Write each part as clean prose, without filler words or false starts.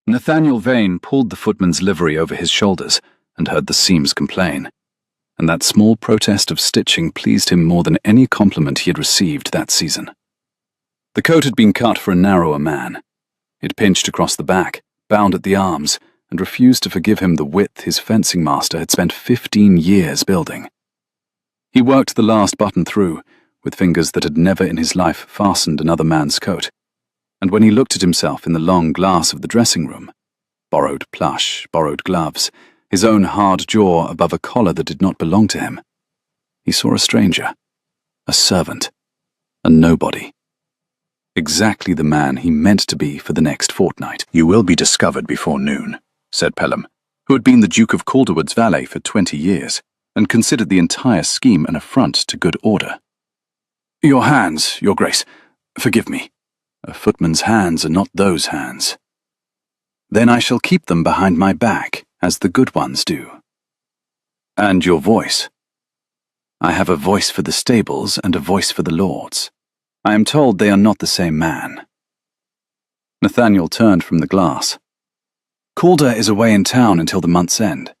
Nathaniel Vane pulled the footman's livery over his shoulders and heard the seams complain, and that small protest of stitching pleased him more than any compliment he had received that season. The coat had been cut for a narrower man. It pinched across the back, bound at the arms, and refused to forgive him the width his fencing master had spent 15 years building. He worked the last button through, with fingers that had never in his life fastened another man's coat, and when he looked at himself in the long glass of the dressing room, borrowed plush, borrowed gloves, his own hard jaw above a collar that did not belong to him, he saw a stranger, a servant, a nobody. Exactly the man he meant to be for the next fortnight. "You will be discovered before noon," said Pelham, who had been the Duke of Calderwood's valet for 20 years, and considered the entire scheme an affront to good order. "Your hands, Your Grace. Forgive me. A footman's hands are not those hands." "Then I shall keep them behind my back, as the good ones do." "And your voice?" "I have a voice for the stables and a voice for the lords. I am told they are not the same man." Nathaniel turned from the glass. "Calder is away in town until the month's end.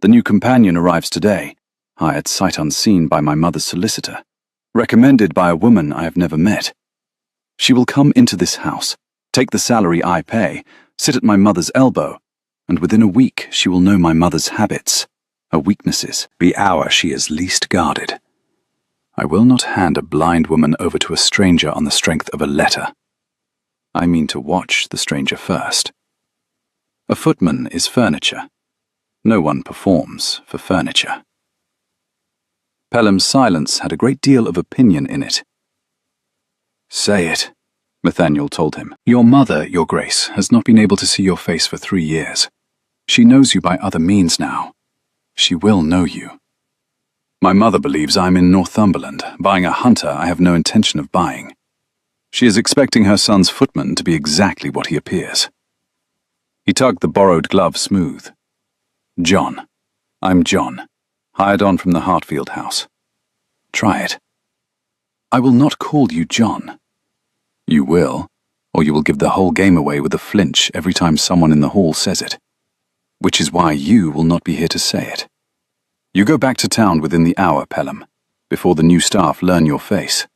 The new companion arrives today, hired sight unseen by my mother's solicitor, recommended by a woman I have never met. She will come into this house, take the salary I pay, sit at my mother's elbow, and within a week she will know my mother's habits, her weaknesses, the hour she is least guarded. I will not hand a blind woman over to a stranger on the strength of a letter. I mean to watch the stranger first. A footman is furniture. No one performs for furniture." Pelham's silence had a great deal of opinion in it. "Say it," Nathaniel told him. "Your mother, Your Grace, has not been able to see your face for 3 years. She knows you by other means now. She will know you. My mother believes I am in Northumberland, buying a hunter I have no intention of buying. She is expecting her son's footman to be exactly what he appears." He tugged the borrowed glove smooth. "John. I'm John, hired on from the Hartfield house. Try it." "I will not call you John." "You will, or you will give the whole game away with a flinch every time someone in the hall says it. Which is why you will not be here to say it. You go back to town within the hour, Pelham, before the new staff learn your face.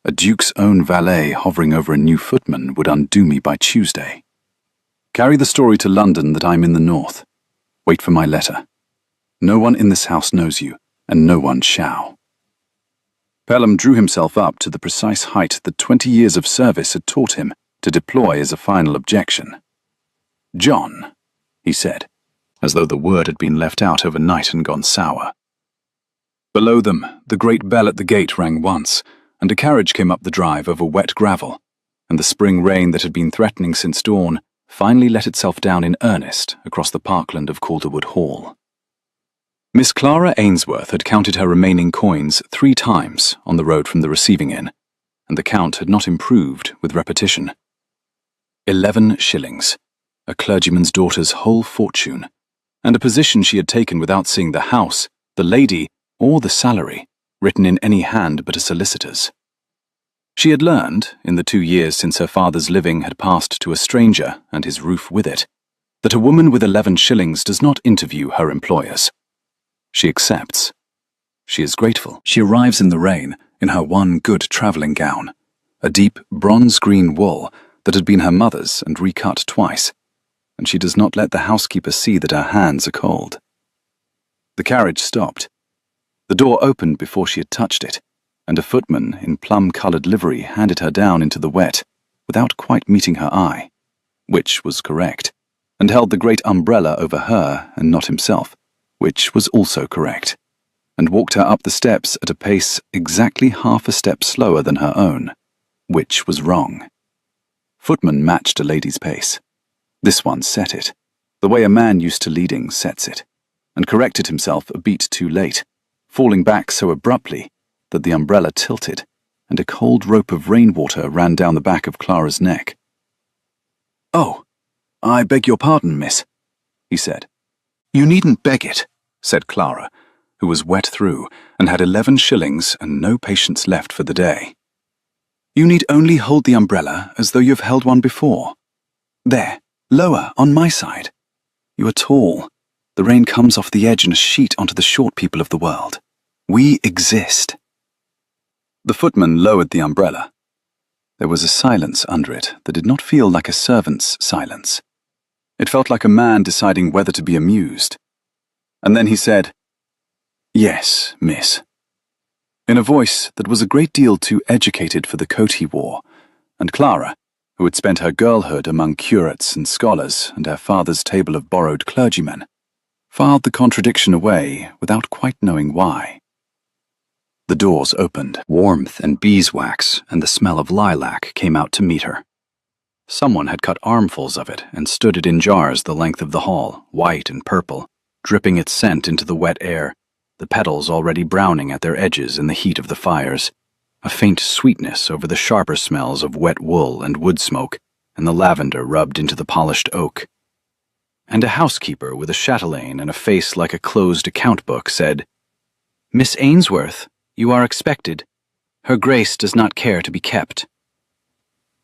A duke's own valet hovering over a new footman would undo me by Tuesday. Carry the story to London that I'm in the north. Wait for my letter. No one in this house knows you, and no one shall." Pelham drew himself up to the precise height that 20 years of service had taught him to deploy as a final objection. "John," he said, as though the word had been left out overnight and gone sour. Below them, the great bell at the gate rang once, and a carriage came up the drive over wet gravel, and the spring rain that had been threatening since dawn finally let itself down in earnest across the parkland of Calderwood Hall. Miss Clara Ainsworth had counted her remaining coins 3 times on the road from the receiving inn, and the count had not improved with repetition. 11 shillings, a clergyman's daughter's whole fortune, and a position she had taken without seeing the house, the lady, or the salary, written in any hand but a solicitor's. She had learned, in the 2 years since her father's living had passed to a stranger and his roof with it, that a woman with 11 shillings does not interview her employers. She accepts. She is grateful. She arrives in the rain in her one good travelling gown, a deep bronze-green wool that had been her mother's and recut twice, and she does not let the housekeeper see that her hands are cold. The carriage stopped. The door opened before she had touched it, and a footman in plum-coloured livery handed her down into the wet without quite meeting her eye, which was correct, and held the great umbrella over her and not himself, which was also correct, and walked her up the steps at a pace exactly half a step slower than her own, which was wrong. Footman matched a lady's pace. This one set it, the way a man used to leading sets it, and corrected himself a beat too late, falling back so abruptly that the umbrella tilted, and a cold rope of rainwater ran down the back of Clara's neck. "Oh, I beg your pardon, miss," he said. "You needn't beg it," said Clara, who was wet through and had 11 shillings and no patience left for the day. "You need only hold the umbrella as though you've held one before. There, Lower, on my side. You are tall. The rain comes off the edge in a sheet onto the short people of the world. We exist. The footman lowered the umbrella. There was a silence under it that did not feel like a servant's silence. It felt like a man deciding whether to be amused. And then he said, "Yes, miss," in a voice that was a great deal too educated for the coat he wore, and Clara, who had spent her girlhood among curates and scholars and her father's table of borrowed clergymen, filed the contradiction away without quite knowing why. The doors opened. Warmth and beeswax and the smell of lilac came out to meet her. Someone had cut armfuls of it and stood it in jars the length of the hall, white and purple, dripping its scent into the wet air, the petals already browning at their edges in the heat of the fires, a faint sweetness over the sharper smells of wet wool and wood smoke, and the lavender rubbed into the polished oak. And a housekeeper with a chatelaine and a face like a closed account book said, "Miss Ainsworth, you are expected. Her Grace does not care to be kept."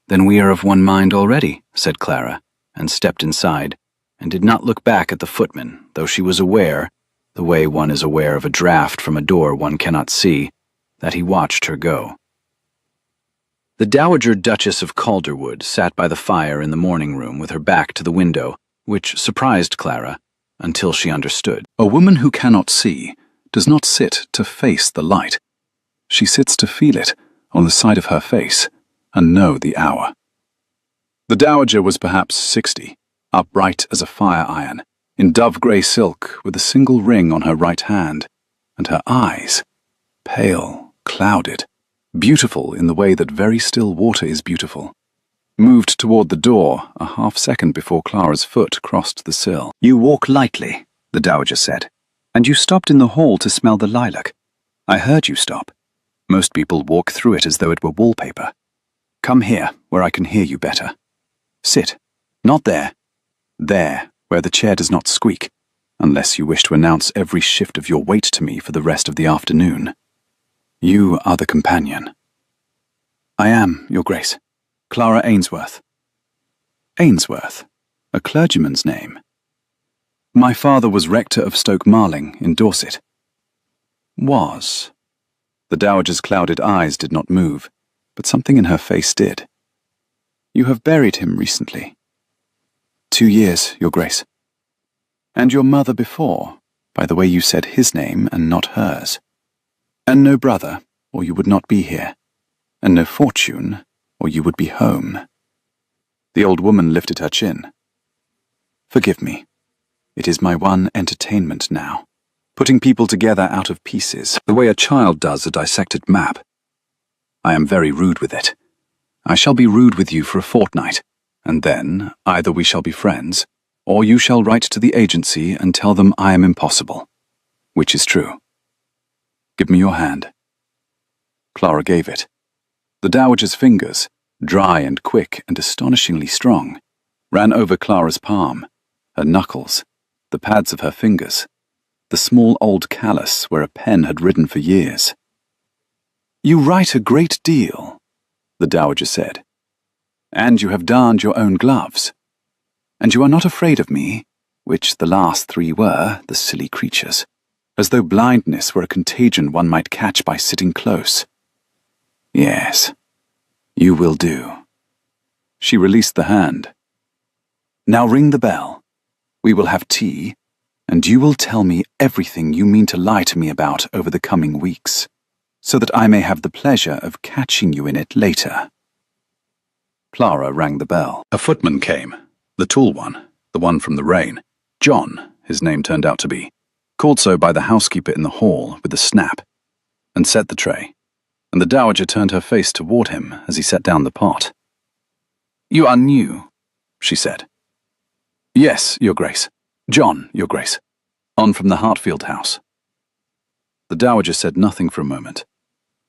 "Then we are of one mind already," said Clara, and stepped inside, and did not look back at the footman, though she was aware, the way one is aware of a draught from a door one cannot see, that he watched her go. The Dowager Duchess of Calderwood sat by the fire in the morning room with her back to the window, which surprised Clara, until she understood. A woman who cannot see does not sit to face the light. She sits to feel it on the side of her face and know the hour. The Dowager was perhaps 60, upright as a fire iron, in dove-grey silk with a single ring on her right hand, and her eyes, pale, clouded, beautiful in the way that very still water is beautiful, moved toward the door a half-second before Clara's foot crossed the sill. "You walk lightly," the Dowager said, "and you stopped in the hall to smell the lilac. I heard you stop. Most people walk through it as though it were wallpaper. Come here, where I can hear you better. Sit. Not there. There, where the chair does not squeak, unless you wish to announce every shift of your weight to me for the rest of the afternoon. You are the companion." "I am, Your Grace. Clara Ainsworth." Ainsworth, a clergyman's name. "My father was rector of Stoke Marling in Dorset." Was. The Dowager's clouded eyes did not move, but something in her face did. "You have buried him recently." 2 years, Your Grace." "And your mother before, by the way you said his name and not hers. And no brother, or you would not be here. And no fortune, or you would be home." The old woman lifted her chin. "Forgive me. It is my one entertainment now, putting people together out of pieces, the way a child does a dissected map. I am very rude with it. I shall be rude with you for a fortnight, and then either we shall be friends, or you shall write to the agency and tell them I am impossible. Which is true? Give me your hand." Clara gave it. The Dowager's fingers, dry and quick and astonishingly strong, ran over Clara's palm, her knuckles, the pads of her fingers, the small old callus where a pen had ridden for years. "You write a great deal," the Dowager said. "And you have darned your own gloves. And you are not afraid of me, which the last 3 were, the silly creatures, as though blindness were a contagion one might catch by sitting close. Yes, you will do." She released the hand. "Now ring the bell. We will have tea, and you will tell me everything you mean to lie to me about over the coming weeks, so that I may have the pleasure of catching you in it later." Clara rang the bell. A footman came, the tall one, the one from the rain. John, his name turned out to be, called so by the housekeeper in the hall with a snap, and set the tray, and the Dowager turned her face toward him as he set down the pot. "You are new," she said. "Yes, Your Grace. John, Your Grace. On from the Hartfield house." The Dowager said nothing for a moment.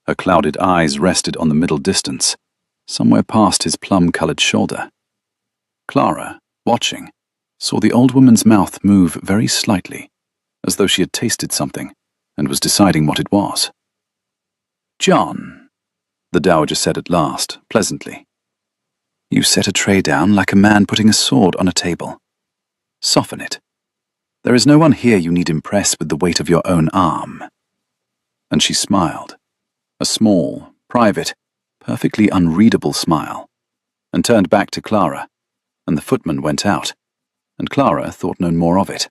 Her clouded eyes rested on the middle distance, somewhere past his plum-coloured shoulder. Clara, watching, saw the old woman's mouth move very slightly, as though she had tasted something and was deciding what it was. "John," the Dowager said at last, pleasantly. You set a tray down like a man putting a sword on a table. Soften it. There is no one here you need impress with the weight of your own arm. And she smiled, a small, private, perfectly unreadable smile, and turned back to Clara, and the footman went out, and Clara thought no more of it.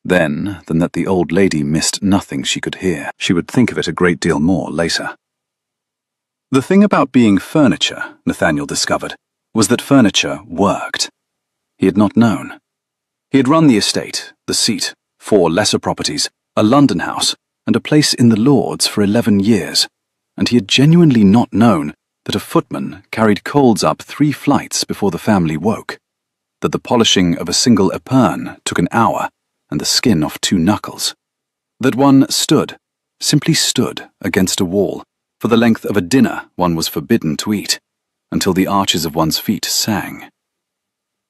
Then, than that the old lady missed nothing she could hear. She would think of it a great deal more later. The thing about being furniture, Nathaniel discovered, was that furniture worked. He had not known. He had run the estate, the seat, 4 lesser properties, a London house, and a place in the Lords for 11 years, and he had genuinely not known that a footman carried colds up 3 flights before the family woke, that the polishing of a single epergne took an hour, and the skin off 2 knuckles, that one stood, simply stood, against a wall, for the length of a dinner one was forbidden to eat, until the arches of one's feet sang.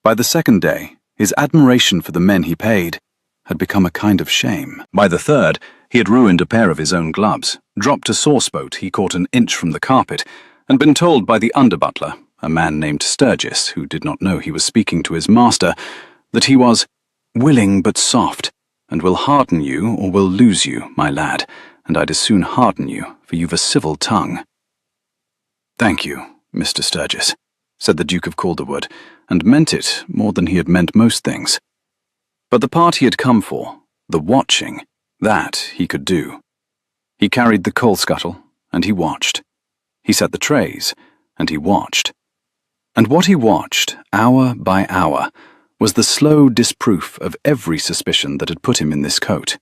By the second day, his admiration for the men he paid had become a kind of shame. By the third, he had ruined a pair of his own gloves, dropped a sauce-boat he caught an inch from the carpet, and been told by the under-butler, a man named Sturgis, who did not know he was speaking to his master, that he was willing but soft, and will harden you or will lose you, my lad, and I'd as soon harden you, for you've a civil tongue. Thank you, Mr. Sturgis, said the Duke of Calderwood, and meant it more than he had meant most things. But the part he had come for, the watching, that he could do. He carried the coal scuttle, and he watched. He set the trays, and he watched. And what he watched, hour by hour, was the slow disproof of every suspicion that had put him in this coat.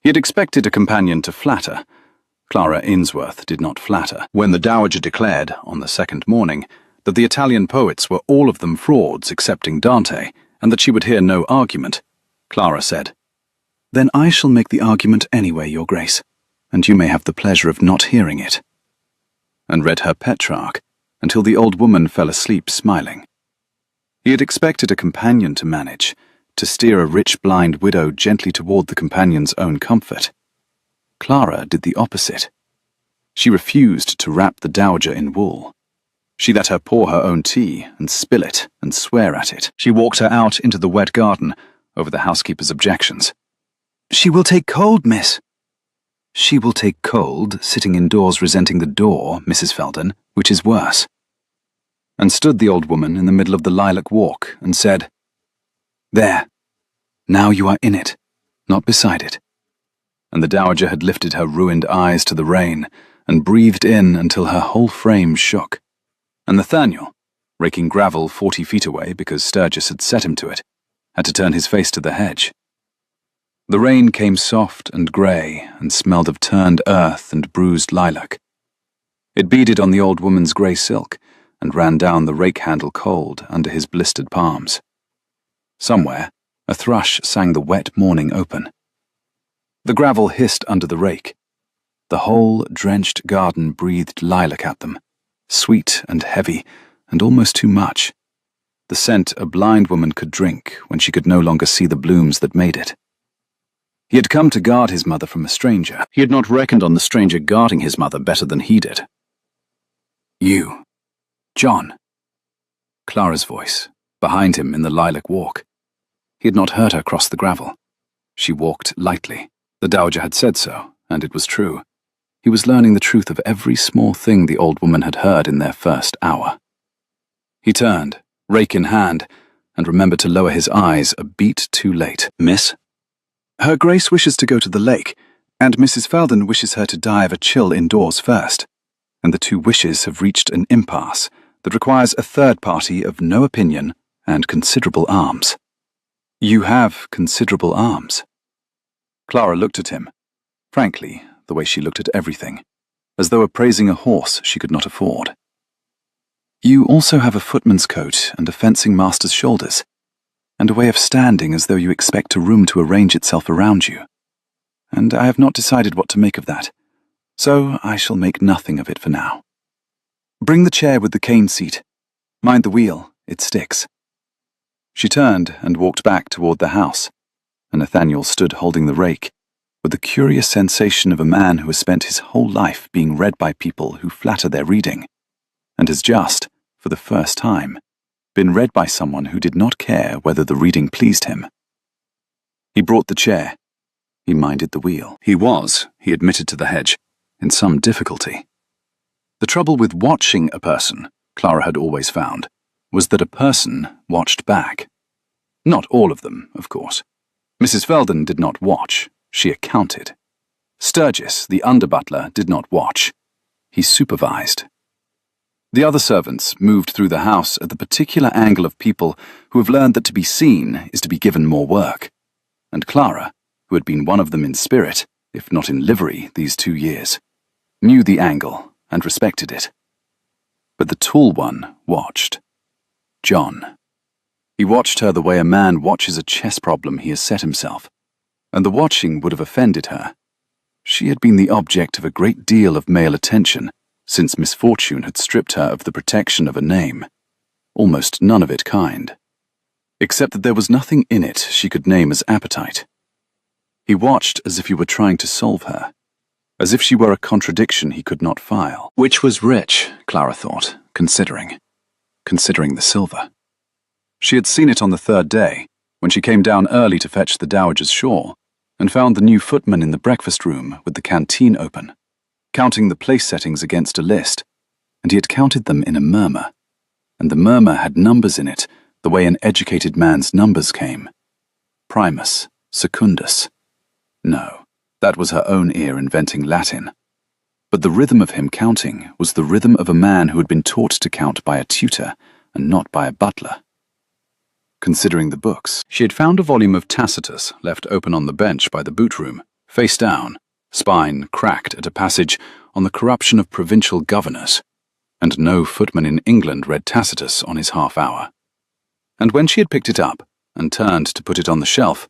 He had expected a companion to flatter. Clara Ainsworth did not flatter. When the Dowager declared, on the second morning, that the Italian poets were all of them frauds excepting Dante, and that she would hear no argument, Clara said, "Then I shall make the argument anyway, Your Grace, and you may have the pleasure of not hearing it," and read her Petrarch until the old woman fell asleep smiling. He had expected a companion to manage, to steer a rich blind widow gently toward the companion's own comfort. Clara did the opposite. She refused to wrap the Dowager in wool. She let her pour her own tea and spill it and swear at it. She walked her out into the wet garden over the housekeeper's objections. "She will take cold, miss." "She will take cold, sitting indoors resenting the door, Mrs. Felden, which is worse." And stood the old woman in the middle of the lilac walk and said, "There, now you are in it, not beside it." And the Dowager had lifted her ruined eyes to the rain and breathed in until her whole frame shook. And Nathaniel, raking gravel 40 feet away because Sturgis had set him to it, had to turn his face to the hedge. The rain came soft and grey and smelled of turned earth and bruised lilac. It beaded on the old woman's grey silk and ran down the rake-handle cold under his blistered palms. Somewhere, a thrush sang the wet morning open. The gravel hissed under the rake. The whole drenched garden breathed lilac at them, sweet and heavy, and almost too much. The scent a blind woman could drink when she could no longer see the blooms that made it. He had come to guard his mother from a stranger. He had not reckoned on the stranger guarding his mother better than he did. "You, John." Clara's voice, behind him in the lilac walk. He had not heard her cross the gravel. She walked lightly. The Dowager had said so, and it was true. He was learning the truth of every small thing the old woman had heard in their first hour. He turned, rake in hand, and remembered to lower his eyes a beat too late. "Miss?" "Her Grace wishes to go to the lake, and Mrs. Felden wishes her to die of a chill indoors first, and the 2 wishes have reached an impasse that requires a third party of no opinion and considerable arms." "You have considerable arms." Clara looked at him, frankly, the way she looked at everything, as though appraising a horse she could not afford. "You also have a footman's coat and a fencing master's shoulders, and a way of standing as though you expect a room to arrange itself around you. And I have not decided what to make of that, so I shall make nothing of it for now. Bring the chair with the cane seat. Mind the wheel, it sticks." She turned and walked back toward the house, and Nathaniel stood holding the rake, with the curious sensation of a man who has spent his whole life being read by people who flatter their reading, and has just, for the first time, been read by someone who did not care whether the reading pleased him. He brought the chair. He minded the wheel. He admitted to the hedge, in some difficulty. The trouble with watching a person, Clara had always found, was that a person watched back. Not all of them, of course. Mrs. Felden did not watch, she accounted. Sturgis, the under-butler, did not watch. He supervised. The other servants moved through the house at the particular angle of people who have learned that to be seen is to be given more work. And Clara, who had been one of them in spirit, if not in livery, these 2 years, knew the angle and respected it. But the tall one watched. John. He watched her the way a man watches a chess problem he has set himself, and the watching would have offended her. She had been the object of a great deal of male attention since misfortune had stripped her of the protection of a name, almost none of it kind, except that there was nothing in it she could name as appetite. He watched as if he were trying to solve her, as if she were a contradiction he could not file. Which was rich, Clara thought, considering the silver. She had seen it on the 3rd day, when she came down early to fetch the dowager's shawl, and found the new footman in the breakfast room with the canteen open, counting the place settings against a list, and he had counted them in a murmur, and the murmur had numbers in it the way an educated man's numbers came. Primus, secundus. No, that was her own ear inventing Latin. But the rhythm of him counting was the rhythm of a man who had been taught to count by a tutor and not by a butler. Considering the books, she had found a volume of Tacitus left open on the bench by the boot room, face down, spine cracked at a passage on the corruption of provincial governors, and no footman in England read Tacitus on his half-hour. And when she had picked it up and turned to put it on the shelf,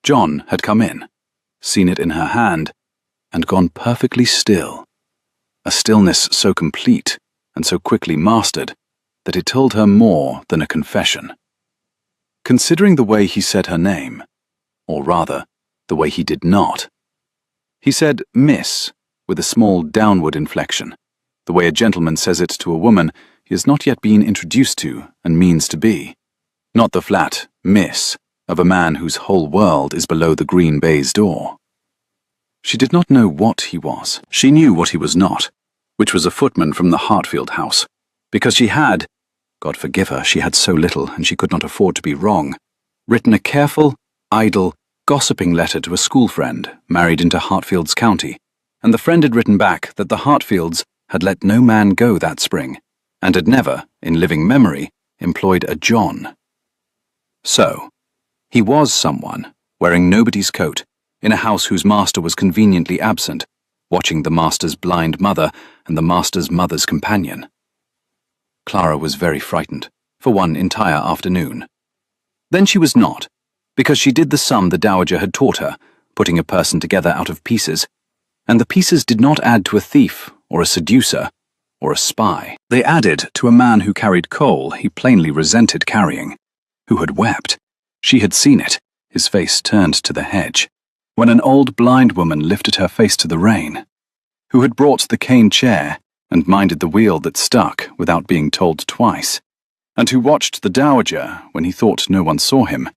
John had come in, seen it in her hand, and gone perfectly still, a stillness so complete and so quickly mastered that it told her more than a confession. Considering the way he said her name, or rather, the way he did not. He said Miss, with a small downward inflection, the way a gentleman says it to a woman he has not yet been introduced to and means to be, not the flat Miss of a man whose whole world is below the green baize door. She did not know what he was. She knew what he was not, which was a footman from the Hartfield house, because she had, God forgive her, she had so little and she could not afford to be wrong, written a careful, idle, gossiping letter to a school friend married into Hartfield's county, and the friend had written back that the Hartfields had let no man go that spring, and had never, in living memory, employed a John. So, he was someone, wearing nobody's coat, in a house whose master was conveniently absent, watching the master's blind mother and the master's mother's companion. Clara was very frightened, for one entire afternoon. Then she was not, because she did the sum the dowager had taught her, putting a person together out of pieces, and the pieces did not add to a thief, or a seducer, or a spy. They added to a man who carried coal he plainly resented carrying, who had wept. She had seen it, his face turned to the hedge, when an old blind woman lifted her face to the rain, who had brought the cane chair and minded the wheel that stuck without being told twice, and who watched the dowager when he thought no one saw him,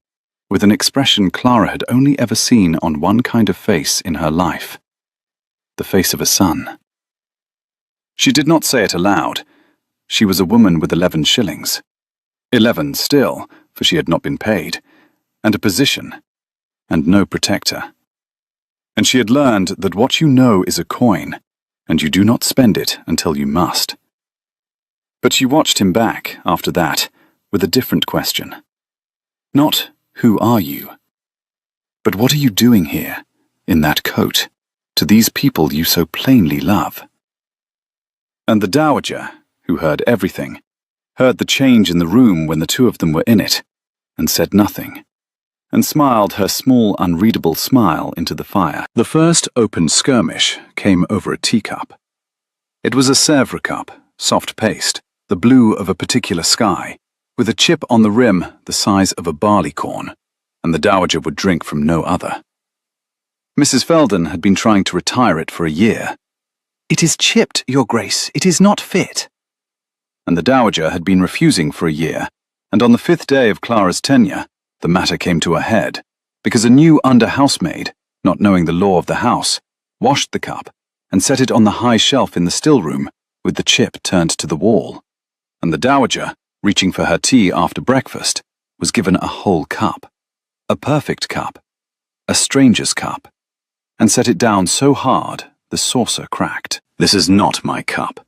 with an expression Clara had only ever seen on one kind of face in her life, the face of a son. She did not say it aloud. She was a woman with 11 shillings. 11 still, for she had not been paid, and a position, and no protector. And she had learned that what you know is a coin, and you do not spend it until you must. But she watched him back, after that, with a different question. Not, who are you? But what are you doing here, in that coat, to these people you so plainly love? And the dowager, who heard everything, heard the change in the room when the two of them were in it, and said nothing, and smiled her small unreadable smile into the fire. The first open skirmish came over a teacup. It was a Sèvres cup, soft paste, the blue of a particular sky, with a chip on the rim the size of a barley corn, and the dowager would drink from no other. Mrs. Felden had been trying to retire it for a year. "It is chipped, Your Grace, it is not fit." and the Dowager had been refusing for a year, and on the 5th day of Clara's tenure, the matter came to a head, because a new under-housemaid, not knowing the law of the house, washed the cup and set it on the high shelf in the still room with the chip turned to the wall, and the Dowager, reaching for her tea after breakfast, was given a whole cup, a perfect cup, a stranger's cup, and set it down so hard the saucer cracked. "This is not my cup."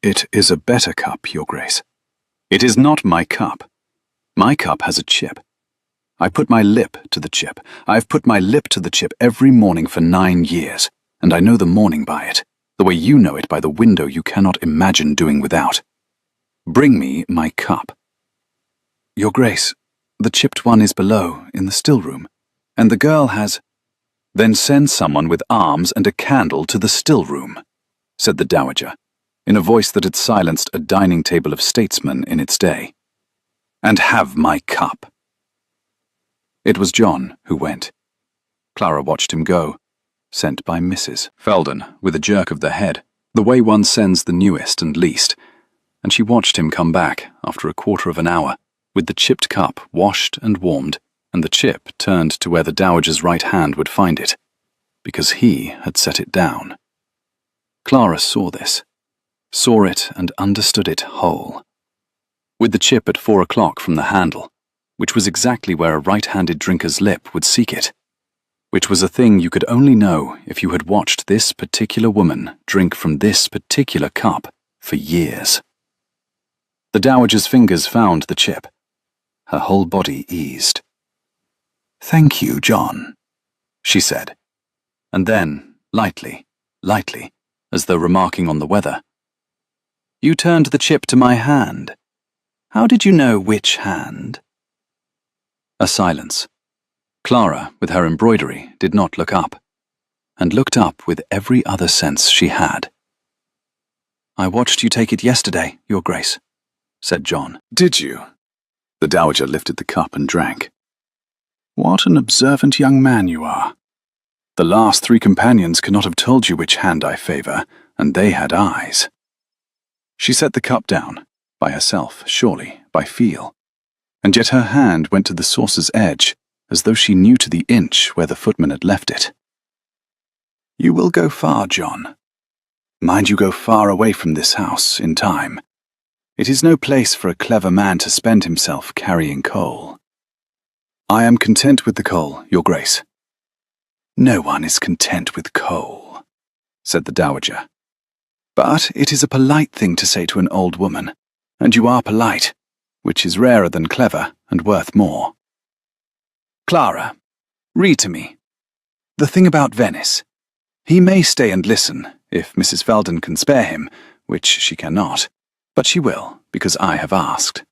"It is a better cup, Your Grace." "It is not my cup. My cup has a chip. I put my lip to the chip. I have put my lip to the chip every morning for 9 years, and I know the morning by it, the way you know it by the window you cannot imagine doing without. Bring me my cup." "Your Grace, the chipped one is below, in the still room, and the girl has—" "Then send someone with arms and a candle to the still room," said the Dowager, in a voice that had silenced a dining table of statesmen in its day. "And have my cup." It was John who went. Clara watched him go, sent by Mrs. Felden, with a jerk of the head, the way one sends the newest and least, and she watched him come back after a quarter of an hour, with the chipped cup washed and warmed, and the chip turned to where the Dowager's right hand would find it, because he had set it down. Clara saw this, saw it and understood it whole. With the chip at 4 o'clock from the handle, which was exactly where a right-handed drinker's lip would seek it, which was a thing you could only know if you had watched this particular woman drink from this particular cup for years. The Dowager's fingers found the chip. Her whole body eased. "Thank you, John," she said, and then, lightly, as though remarking on the weather, "You turned the chip to my hand. How did you know which hand?" A silence. Clara, with her embroidery, did not look up, and looked up with every other sense she had. "I watched you take it yesterday, Your Grace," said John. "Did you?" The Dowager lifted the cup and drank. "What an observant young man you are. The last 3 companions could not have told you which hand I favor, and they had eyes." She set the cup down, by herself, surely, by feel, and yet her hand went to the saucer's edge, as though she knew to the inch where the footman had left it. "You will go far, John. Mind you go far away from this house, in time. It is no place for a clever man to spend himself carrying coal." "I am content with the coal, Your Grace." "No one is content with coal," said the Dowager. "But it is a polite thing to say to an old woman, and you are polite, which is rarer than clever and worth more. Clara, read to me. The thing about Venice. He may stay and listen, if Mrs. Felden can spare him, which she cannot, but she will, because I have asked."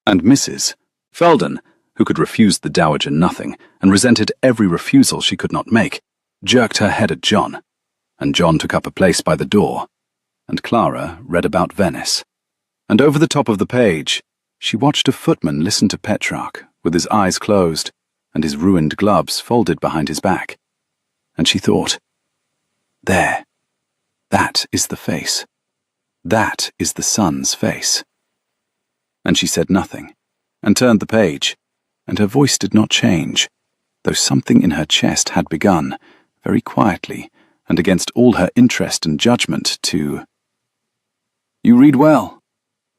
And Mrs. Felden, who could refuse the Dowager nothing, and resented every refusal she could not make, jerked her head at John, and John took up a place by the door, and Clara read about Venice. And over the top of the page, she watched a footman listen to Petrarch, with his eyes closed, and his ruined gloves folded behind his back. And she thought, "There, that is the face. That is the son's face." And she said nothing, and turned the page, and her voice did not change, though something in her chest had begun, very quietly, and against all her interest and judgment, to— "You read well,"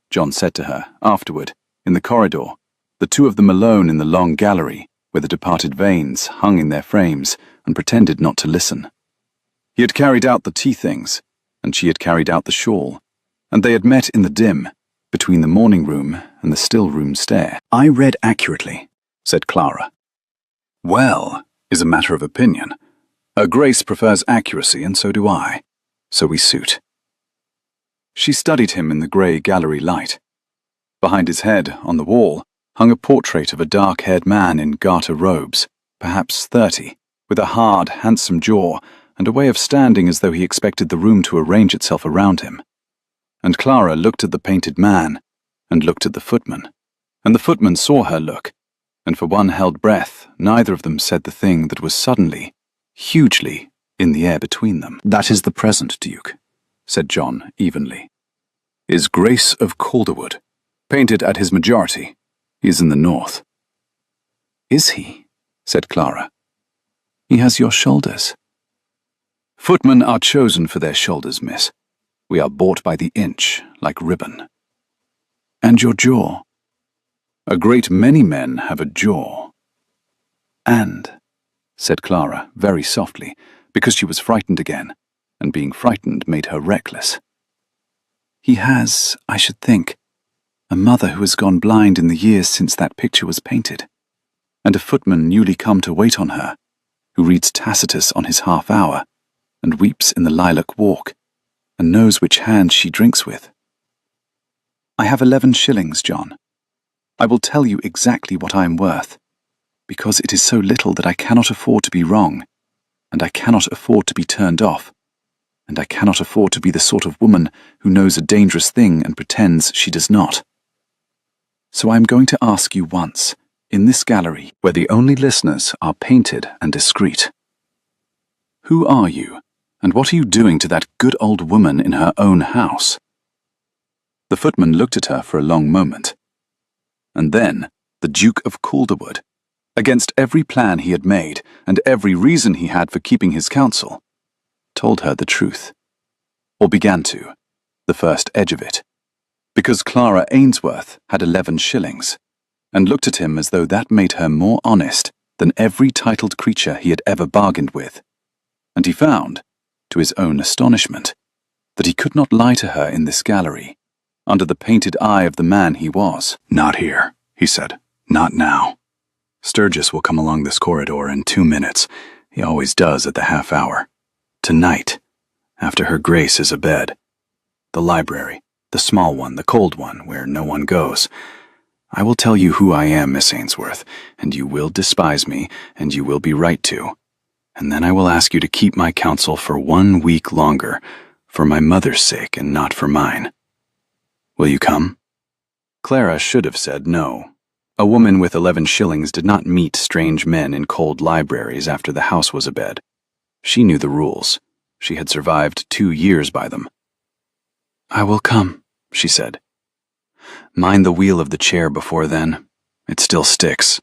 John said to her, afterward, in the corridor, the 2 of them alone in the long gallery, where the departed Vanes hung in their frames and pretended not to listen. He had carried out the tea-things, and she had carried out the shawl, and they had met in the dim, between the morning-room and the still-room stair. "I read accurately," said Clara. "Well, is a matter of opinion. Her Grace prefers accuracy, and so do I. So we suit." She studied him in the grey gallery light. Behind his head, on the wall, hung a portrait of a dark-haired man in garter robes, perhaps 30, with a hard, handsome jaw, and a way of standing as though he expected the room to arrange itself around him. And Clara looked at the painted man, and looked at the footman, and the footman saw her look, and for one held breath, neither of them said the thing that was suddenly, hugely, in the air between them. "That is the present, Duke," said John evenly. is Grace of Calderwood, painted at his majority. He is in the north. Is he? Said Clara. He has your shoulders. Footmen are chosen for their shoulders, miss. We are bought by the inch, like ribbon. And your jaw? A great many men have a jaw. And, said Clara, very softly, because she was frightened again, and being frightened made her reckless. He has, I should think, a mother who has gone blind in the years since that picture was painted, and a footman newly come to wait on her, who reads Tacitus on his half-hour, and weeps in the lilac walk, and knows which hand she drinks with. I have 11 shillings, John. I will tell you exactly what I am worth, because it is so little that I cannot afford to be wrong, and I cannot afford to be turned off, and I cannot afford to be the sort of woman who knows a dangerous thing and pretends she does not. So I am going to ask you once, in this gallery, where the only listeners are painted and discreet. Who are you, and what are you doing to that good old woman in her own house? The footman looked at her for a long moment. And then the Duke of Calderwood, against every plan he had made and every reason he had for keeping his counsel, told her the truth, or began to, the first edge of it, because Clara Ainsworth had 11 shillings, and looked at him as though that made her more honest than every titled creature he had ever bargained with, and he found, to his own astonishment, that he could not lie to her in this gallery, under the painted eye of the man he was. Not here, he said. Not now. Sturgis will come along this corridor in 2 minutes. He always does at the half-hour. Tonight, after her Grace is abed. The library, the small one, the cold one, where no one goes. I will tell you who I am, Miss Ainsworth, and you will despise me, and you will be right to. And then I will ask you to keep my counsel for 1 week longer, for my mother's sake and not for mine. Will you come? Clara should have said no. A woman with 11 shillings did not meet strange men in cold libraries after the house was abed. She knew the rules. She had survived 2 years by them. I will come, she said. Mind the wheel of the chair before then. It still sticks.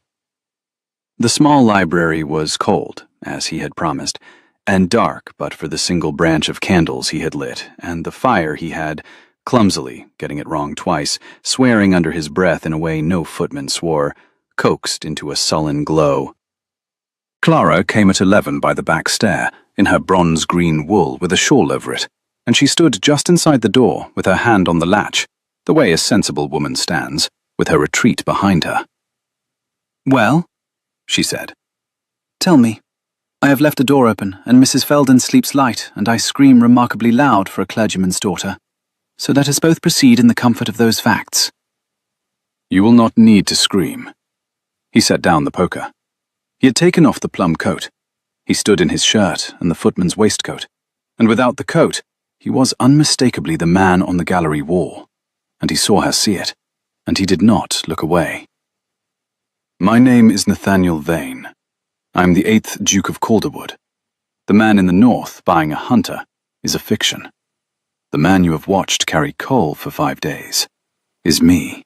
The small library was cold, as he had promised, and dark but for the single branch of candles he had lit, and the fire he had, clumsily, getting it wrong twice, swearing under his breath in a way no footman swore, coaxed into a sullen glow. Clara came at 11 by the back stair, in her bronze-green wool with a shawl over it, and she stood just inside the door with her hand on the latch, the way a sensible woman stands, with her retreat behind her. "Well," she said. "Tell me. I have left the door open, and Mrs. Felden sleeps light, and I scream remarkably loud for a clergyman's daughter. So let us both proceed in the comfort of those facts." "You will not need to scream." He set down the poker. He had taken off the plum coat. He stood in his shirt and the footman's waistcoat, and without the coat, he was unmistakably the man on the gallery wall, and he saw her see it, and he did not look away. "My name is Nathaniel Vane. I am the 8th Duke of Calderwood. The man in the north buying a hunter is a fiction. The man you have watched carry coal for 5 days is me."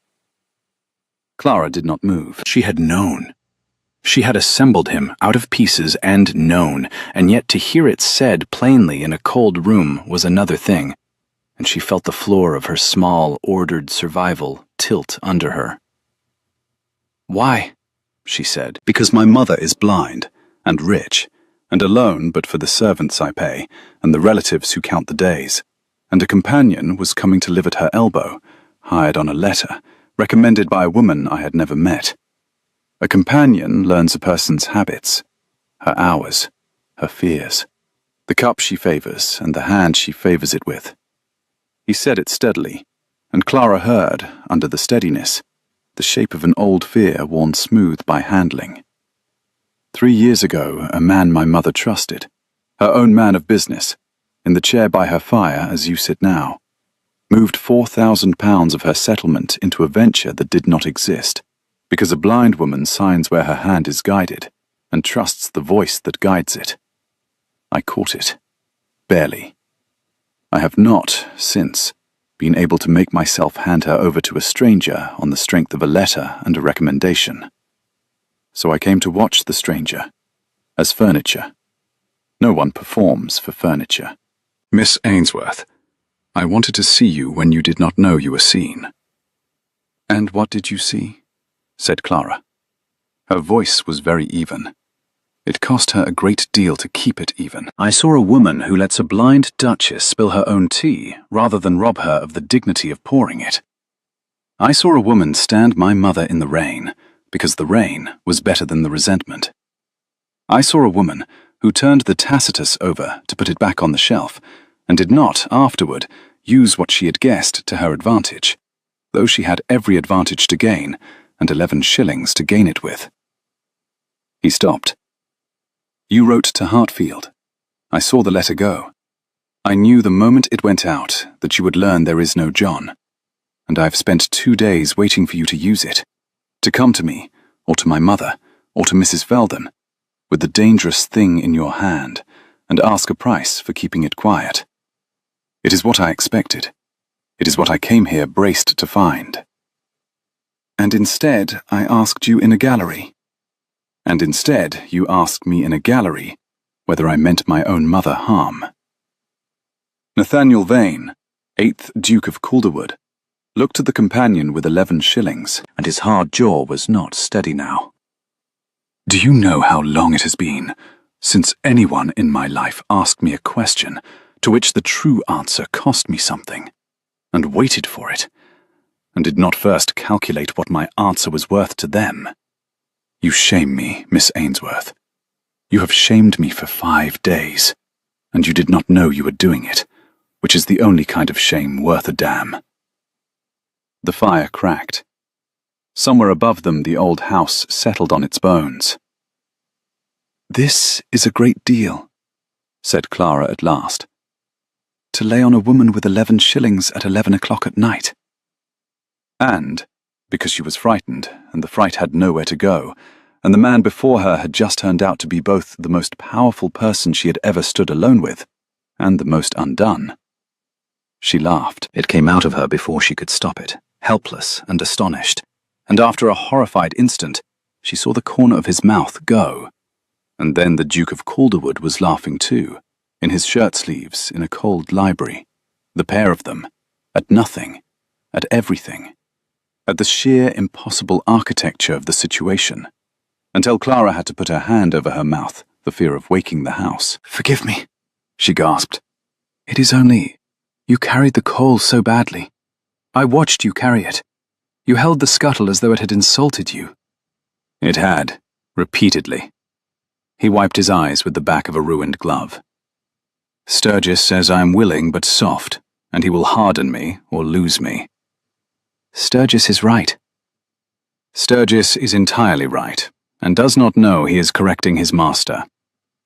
Clara did not move. She had known. She had assembled him out of pieces and known, and yet to hear it said plainly in a cold room was another thing, and she felt the floor of her small, ordered survival tilt under her. "Why?" she said. "Because my mother is blind, and rich, and alone but for the servants I pay, and the relatives who count the days. And a companion was coming to live at her elbow, hired on a letter, recommended by a woman I had never met. A companion learns a person's habits, her hours, her fears, the cup she favors and the hand she favors it with." He said it steadily, and Clara heard, under the steadiness, the shape of an old fear worn smooth by handling. 3 years ago, a man my mother trusted, her own man of business, in the chair by her fire as you sit now, moved £4,000 of her settlement into a venture that did not exist, because a blind woman signs where her hand is guided, and trusts the voice that guides it. I caught it. Barely. I have not, since, been able to make myself hand her over to a stranger on the strength of a letter and a recommendation. So I came to watch the stranger, as furniture. No one performs for furniture. Miss Ainsworth, I wanted to see you when you did not know you were seen. And what did you see? Said Clara. Her voice was very even. It cost her a great deal to keep it even. I saw a woman who lets a blind duchess spill her own tea rather than rob her of the dignity of pouring it. I saw a woman stand my mother in the rain because the rain was better than the resentment. I saw a woman who turned the Tacitus over to put it back on the shelf and did not, afterward, use what she had guessed to her advantage, though she had every advantage to gain and 11 shillings to gain it with. He stopped. You wrote to Hartfield. I saw the letter go. I knew the moment it went out that you would learn there is no John, and I have spent 2 days waiting for you to use it, to come to me, or to my mother, or to Mrs. Veldon, with the dangerous thing in your hand, and ask a price for keeping it quiet. It is what I expected. It is what I came here braced to find. And instead, I asked you in a gallery. And instead, you asked me in a gallery whether I meant my own mother harm. Nathaniel Vane, 8th Duke of Calderwood, looked at the companion with 11 shillings, and his hard jaw was not steady now. Do you know how long it has been since anyone in my life asked me a question to which the true answer cost me something, and waited for it, and did not first calculate what my answer was worth to them? You shame me, Miss Ainsworth. You have shamed me for 5 days, and you did not know you were doing it, which is the only kind of shame worth a damn. The fire cracked. Somewhere above them the old house settled on its bones. This is a great deal, said Clara at last. To lay on a woman with 11 shillings at 11 o'clock at night. And, because she was frightened, and the fright had nowhere to go, and the man before her had just turned out to be both the most powerful person she had ever stood alone with, and the most undone. She laughed. It came out of her before she could stop it, helpless and astonished, and after a horrified instant, she saw the corner of his mouth go. And then the Duke of Calderwood was laughing too, in his shirt-sleeves in a cold library, the pair of them, at nothing, at everything, at the sheer impossible architecture of the situation, until Clara had to put her hand over her mouth for fear of waking the house. Forgive me, she gasped. It is only, you carried the coal so badly. I watched you carry it. You held the scuttle as though it had insulted you. It had, repeatedly. He wiped his eyes with the back of a ruined glove. Sturgis says I am willing but soft, and he will harden me or lose me. Sturgis is right. Sturgis is entirely right, and does not know he is correcting his master,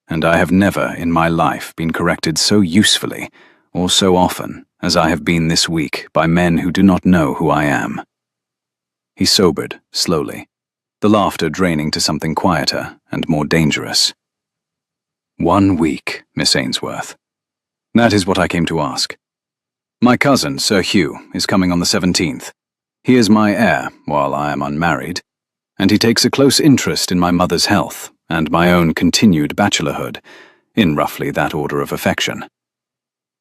and I have never in my life been corrected so usefully or so often as I have been this week by men who do not know who I am. He sobered slowly, the laughter draining to something quieter and more dangerous. 1 week, Miss Ainsworth. That is what I came to ask. My cousin, Sir Hugh, is coming on the 17th. He is my heir, while I am unmarried, and he takes a close interest in my mother's health and my own continued bachelorhood, in roughly that order of affection.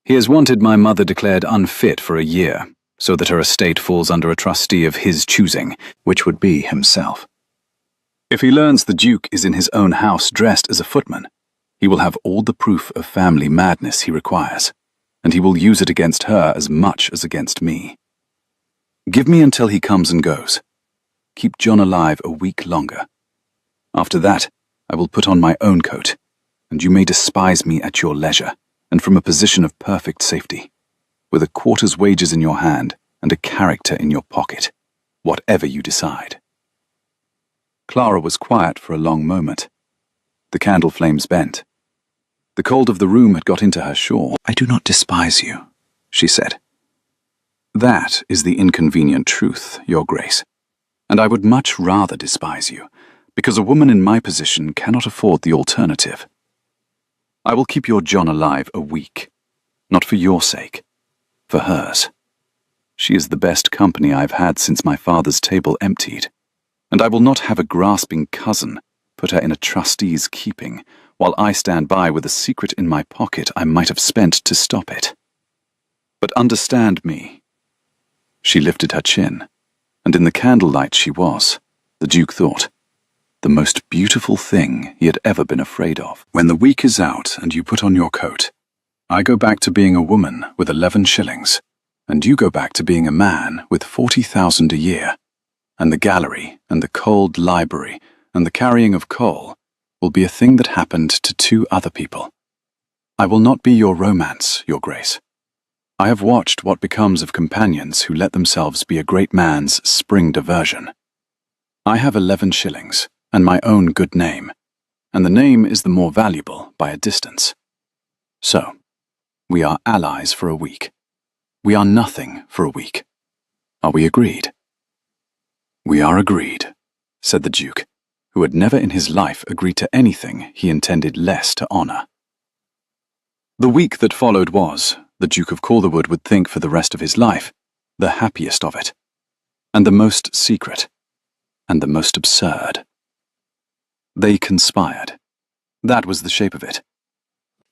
He has wanted my mother declared unfit for a year, so that her estate falls under a trustee of his choosing, which would be himself. If he learns the Duke is in his own house dressed as a footman, he will have all the proof of family madness he requires, and he will use it against her as much as against me. Give me until he comes and goes. Keep John alive a week longer. After that, I will put on my own coat, and you may despise me at your leisure, and from a position of perfect safety, with a quarter's wages in your hand and a character in your pocket, whatever you decide. Clara was quiet for a long moment. The candle flames bent. The cold of the room had got into her shawl. I do not despise you, she said. That is the inconvenient truth, Your Grace, and I would much rather despise you, because a woman in my position cannot afford the alternative. I will keep your John alive a week, not for your sake, for hers. She is the best company I've had since my father's table emptied, and I will not have a grasping cousin put her in a trustee's keeping, while I stand by with a secret in my pocket I might have spent to stop it. But understand me." She lifted her chin, and in the candlelight she was, the Duke thought, the most beautiful thing he had ever been afraid of. "When the week is out and you put on your coat, I go back to being a woman with 11 shillings, and you go back to being a man with 40,000 a year, and the gallery and the cold library and the carrying of coal will be a thing that happened to 2 other people. I will not be your romance, your grace. I have watched what becomes of companions who let themselves be a great man's spring diversion. I have 11 shillings, and my own good name, and the name is the more valuable by a distance. So, we are allies for a week. We are nothing for a week. Are we agreed?" "We are agreed," said the Duke, who had never in his life agreed to anything he intended less to honor. The week that followed was, the Duke of Calderwood would think for the rest of his life, the happiest of it, and the most secret, and the most absurd. They conspired. That was the shape of it.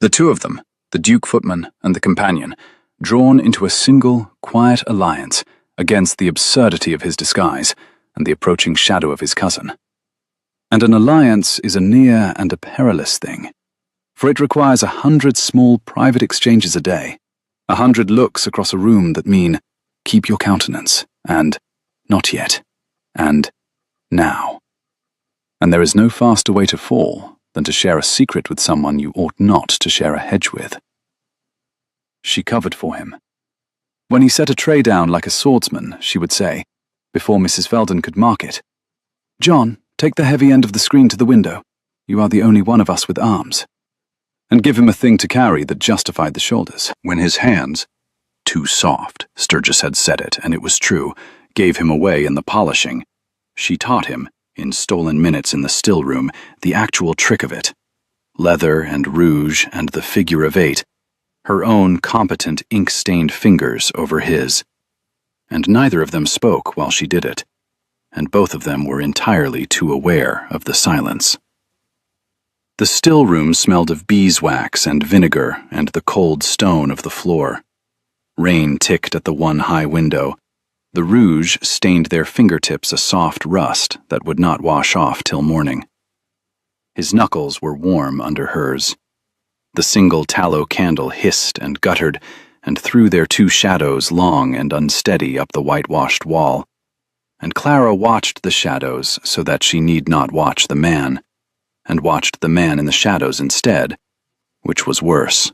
The 2 of them, the Duke Footman and the companion, drawn into a single, quiet alliance against the absurdity of his disguise and the approaching shadow of his cousin. And an alliance is a near and a perilous thing, for it requires 100 small private exchanges a day, 100 looks across a room that mean, "Keep your countenance," and "Not yet," and "Now." And there is no faster way to fall than to share a secret with someone you ought not to share a hedge with. She covered for him. When he set a tray down like a swordsman, she would say, before Mrs. Veldon could mark it, "John, take the heavy end of the screen to the window. You are the only one of us with arms," and give him a thing to carry that justified the shoulders. When his hands, too soft, Sturgis had said it, and it was true, gave him away in the polishing, she taught him, in stolen minutes in the still room, the actual trick of it. Leather and rouge and the figure of 8, her own competent ink-stained fingers over his. And neither of them spoke while she did it, and both of them were entirely too aware of the silence. The still room smelled of beeswax and vinegar and the cold stone of the floor. Rain ticked at the one high window. The rouge stained their fingertips a soft rust that would not wash off till morning. His knuckles were warm under hers. The single tallow candle hissed and guttered and threw their 2 shadows long and unsteady up the whitewashed wall, and Clara watched the shadows so that she need not watch the man, and watched the man in the shadows instead, which was worse.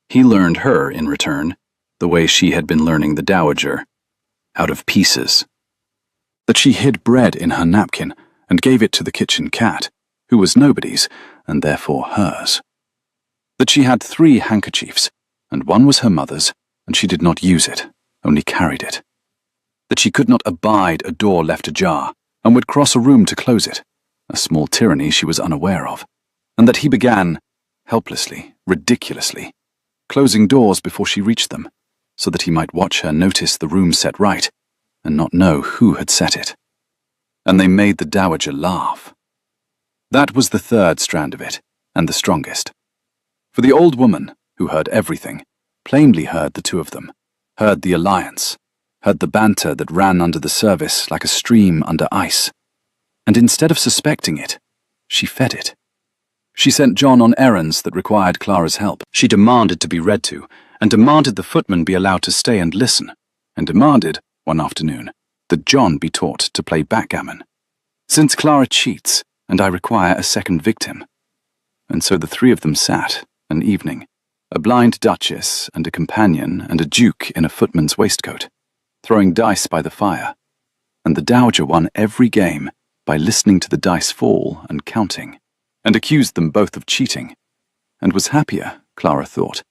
He learned her, in return, the way she had been learning the dowager, out of pieces. That she hid bread in her napkin and gave it to the kitchen cat, who was nobody's, and therefore hers. That she had 3 handkerchiefs, and one was her mother's, and she did not use it, only carried it. That she could not abide a door left ajar, and would cross a room to close it, a small tyranny she was unaware of, and that he began, helplessly, ridiculously, closing doors before she reached them, so that he might watch her notice the room set right, and not know who had set it. And they made the dowager laugh. That was the 3rd strand of it, and the strongest. For the old woman, who heard everything, plainly heard the 2 of them, heard the alliance, heard the banter that ran under the service like a stream under ice, and instead of suspecting it, she fed it. She sent John on errands that required Clara's help. She demanded to be read to, and demanded the footman be allowed to stay and listen, and demanded, one afternoon, that John be taught to play backgammon, since Clara cheats, and I require a second victim. And so the 3 of them sat, an evening, a blind duchess and a companion and a duke in a footman's waistcoat, throwing dice by the fire, and the dowager won every game by listening to the dice fall and counting, and accused them both of cheating, and was happier, Clara thought,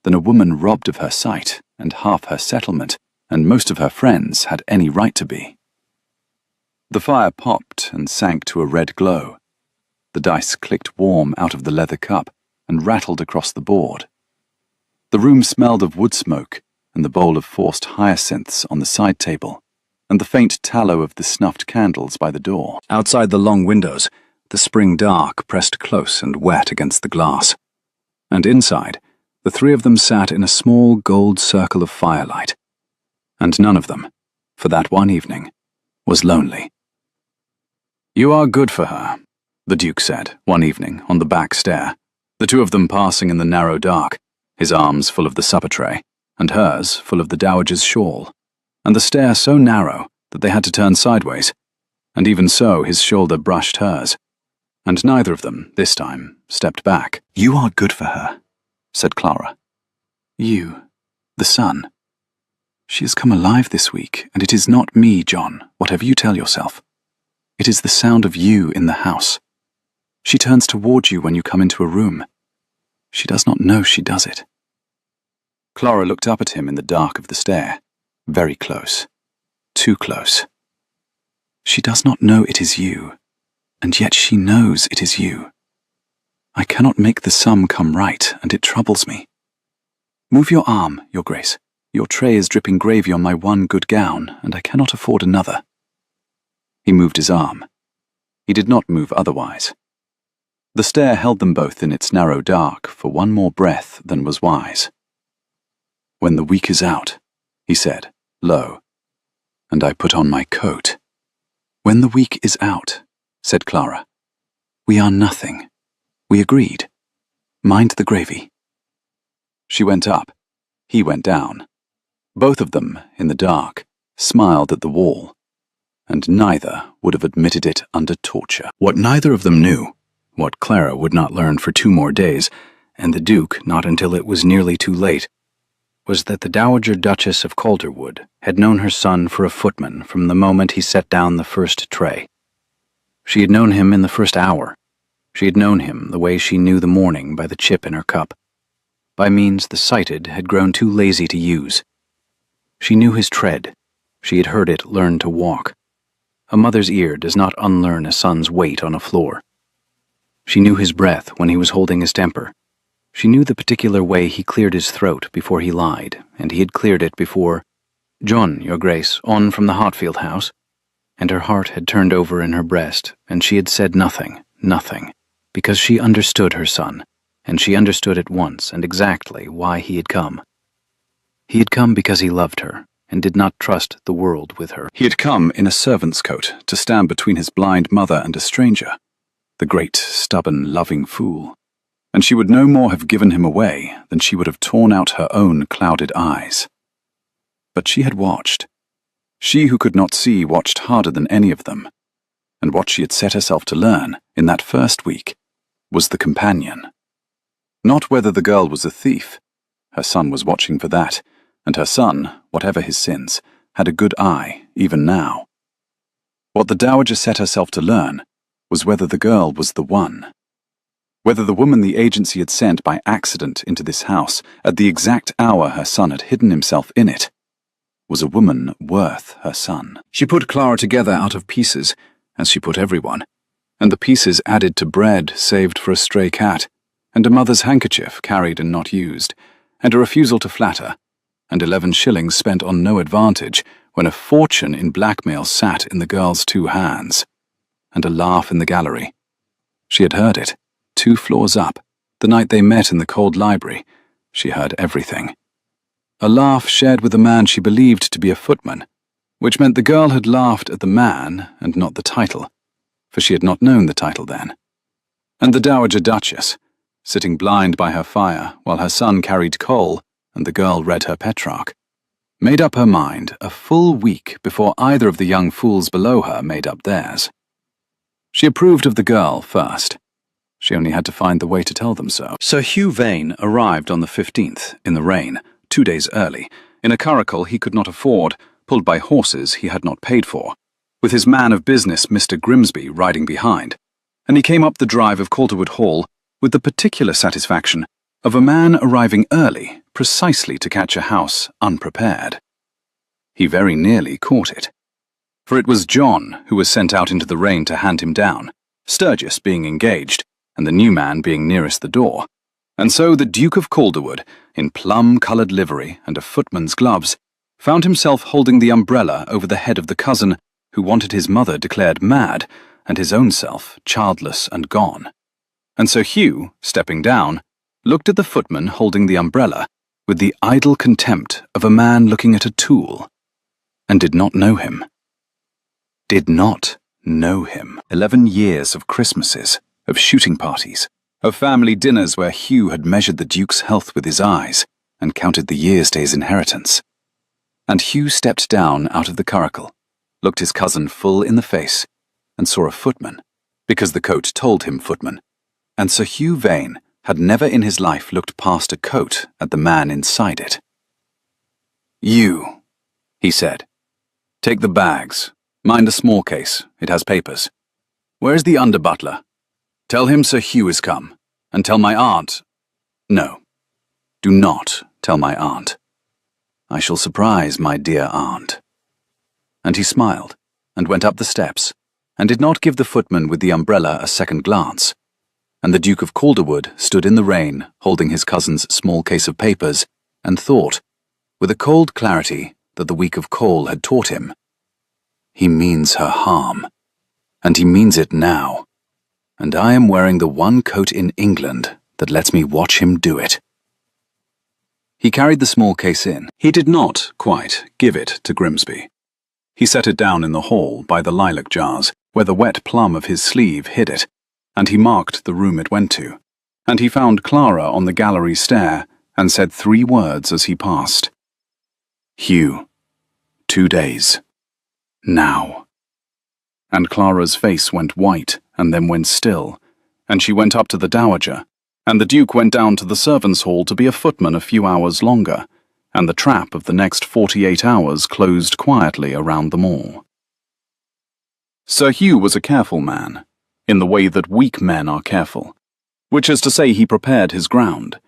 than a woman robbed of her sight and half her settlement and most of her friends had any right to be. The fire popped and sank to a red glow. The dice clicked warm out of the leather cup and rattled across the board. The room smelled of wood smoke and the bowl of forced hyacinths on the side table, and the faint tallow of the snuffed candles by the door. Outside the long windows, the spring dark pressed close and wet against the glass. And inside, the three of them sat in a small gold circle of firelight. And none of them, for that one evening, was lonely. "You are good for her," the Duke said one evening on the back stair, the two of them passing in the narrow dark, his arms full of the supper tray, and hers full of the dowager's shawl, and the stair so narrow that they had to turn sideways, and even so his shoulder brushed hers, and neither of them, this time, stepped back. "You are good for her," said Clara. "You, "The sun. She has come alive this week, and it is not me, John, whatever you tell yourself. It is the sound of you in the house. She turns toward you when you come into a room. She does not know she does it." Clara looked up at him in the dark of the stair, very close, too close. "She does not know it is you, and yet she knows it is you. I cannot make the sum come right, and it troubles me. Move your arm, Your Grace. Your tray is dripping gravy on my one good gown, and I cannot afford another." He moved his arm. He did not move otherwise. The stair held them both in its narrow dark for one more breath than was wise. "When the week is out," he said, low, "and I put on my coat." "When the week is out," said Clara. "We are nothing. We agreed. Mind the gravy." She went up. He went down. Both of them, in the dark, smiled at the wall, and neither would have admitted it under torture. What neither of them knew, what Clara would not learn for 2 more days, and the Duke not until it was nearly too late, was that the Dowager Duchess of Calderwood had known her son for a footman from the moment he set down the first tray. She had known him in the first hour. She had known him the way she knew the morning by the chip in her cup, by means the sighted had grown too lazy to use. She knew his tread. She had heard it learn to walk. A mother's ear does not unlearn a son's weight on a floor. She knew his breath when he was holding his temper. She knew the particular way he cleared his throat before he lied, and he had cleared it before, "John, Your Grace, on from the Hartfield house," and her heart had turned over in her breast, and she had said nothing, because she understood her son, and she understood at once and exactly why he had come. He had come because he loved her, and did not trust the world with her. He had come in a servant's coat to stand between his blind mother and a stranger, the great, stubborn, loving fool, and she would no more have given him away than she would have torn out her own clouded eyes. But she had watched. She who could not see watched harder than any of them, and what she had set herself to learn in that first week was the companion. Not whether the girl was a thief. Her son was watching for that, and her son, whatever his sins, had a good eye, even now. What the Dowager set herself to learn was whether the girl was the one. Whether the woman the agency had sent by accident into this house at the exact hour her son had hidden himself in it was a woman worth her son. She put Clara together out of pieces, as she put everyone, and the pieces added to bread saved for a stray cat, and a mother's handkerchief carried and not used, and a refusal to flatter, and 11 shillings spent on no advantage when a fortune in blackmail sat in the girl's 2 hands, and a laugh in the gallery. She had heard it, 2 floors up, the night they met in the cold library. She heard everything. A laugh shared with a man she believed to be a footman, which meant the girl had laughed at the man and not the title, for she had not known the title then. And the Dowager Duchess, sitting blind by her fire while her son carried coal and the girl read her Petrarch, made up her mind a full week before either of the young fools below her made up theirs. She approved of the girl first. She only had to find the way to tell them so. Sir Hugh Vane arrived on the 15th, in the rain, 2 days early, in a curricle he could not afford, pulled by horses he had not paid for, with his man of business, Mr. Grimsby, riding behind, and he came up the drive of Calderwood Hall with the particular satisfaction of a man arriving early precisely to catch a house unprepared. He very nearly caught it. For it was John who was sent out into the rain to hand him down, Sturgis being engaged, and the new man being nearest the door, And so the Duke of Calderwood, in plum-coloured livery and a footman's gloves, found himself holding the umbrella over the head of the cousin who wanted his mother declared mad and his own self childless and gone. And so Hugh, stepping down, looked at the footman holding the umbrella with the idle contempt of a man looking at a tool, and did not know him. Did not know him. 11 years of Christmases, of shooting parties, of family dinners where Hugh had measured the Duke's health with his eyes and counted the years to his inheritance. And Hugh stepped down out of the curricle, looked his cousin full in the face, and saw a footman, because the coat told him footman, and Sir Hugh Vane had never in his life looked past a coat at the man inside it. "You," he said, "take the bags. Mind a small case, it has papers. Where's the under-butler? Tell him Sir Hugh is come, and tell my aunt— No, do not tell my aunt. I shall surprise my dear aunt." And he smiled, and went up the steps, and did not give the footman with the umbrella a second glance. And the Duke of Calderwood stood in the rain, holding his cousin's small case of papers, and thought, with a cold clarity that the week of coal had taught him, "He means her harm, and he means it now, and I am wearing the one coat in England that lets me watch him do it." He carried the small case in. He did not, quite, give it to Grimsby. He set it down in the hall by the lilac jars, where the wet plum of his sleeve hid it, and he marked the room it went to, and he found Clara on the gallery stair, and said 3 words as he passed. "Hugh, 2 days. Now." And Clara's face went white, and then went still, and she went up to the dowager, and the Duke went down to the servants' hall to be a footman a few hours longer, and the trap of the next 48 hours closed quietly around them all. Sir Hugh was a careful man, in the way that weak men are careful, which is to say he prepared his ground.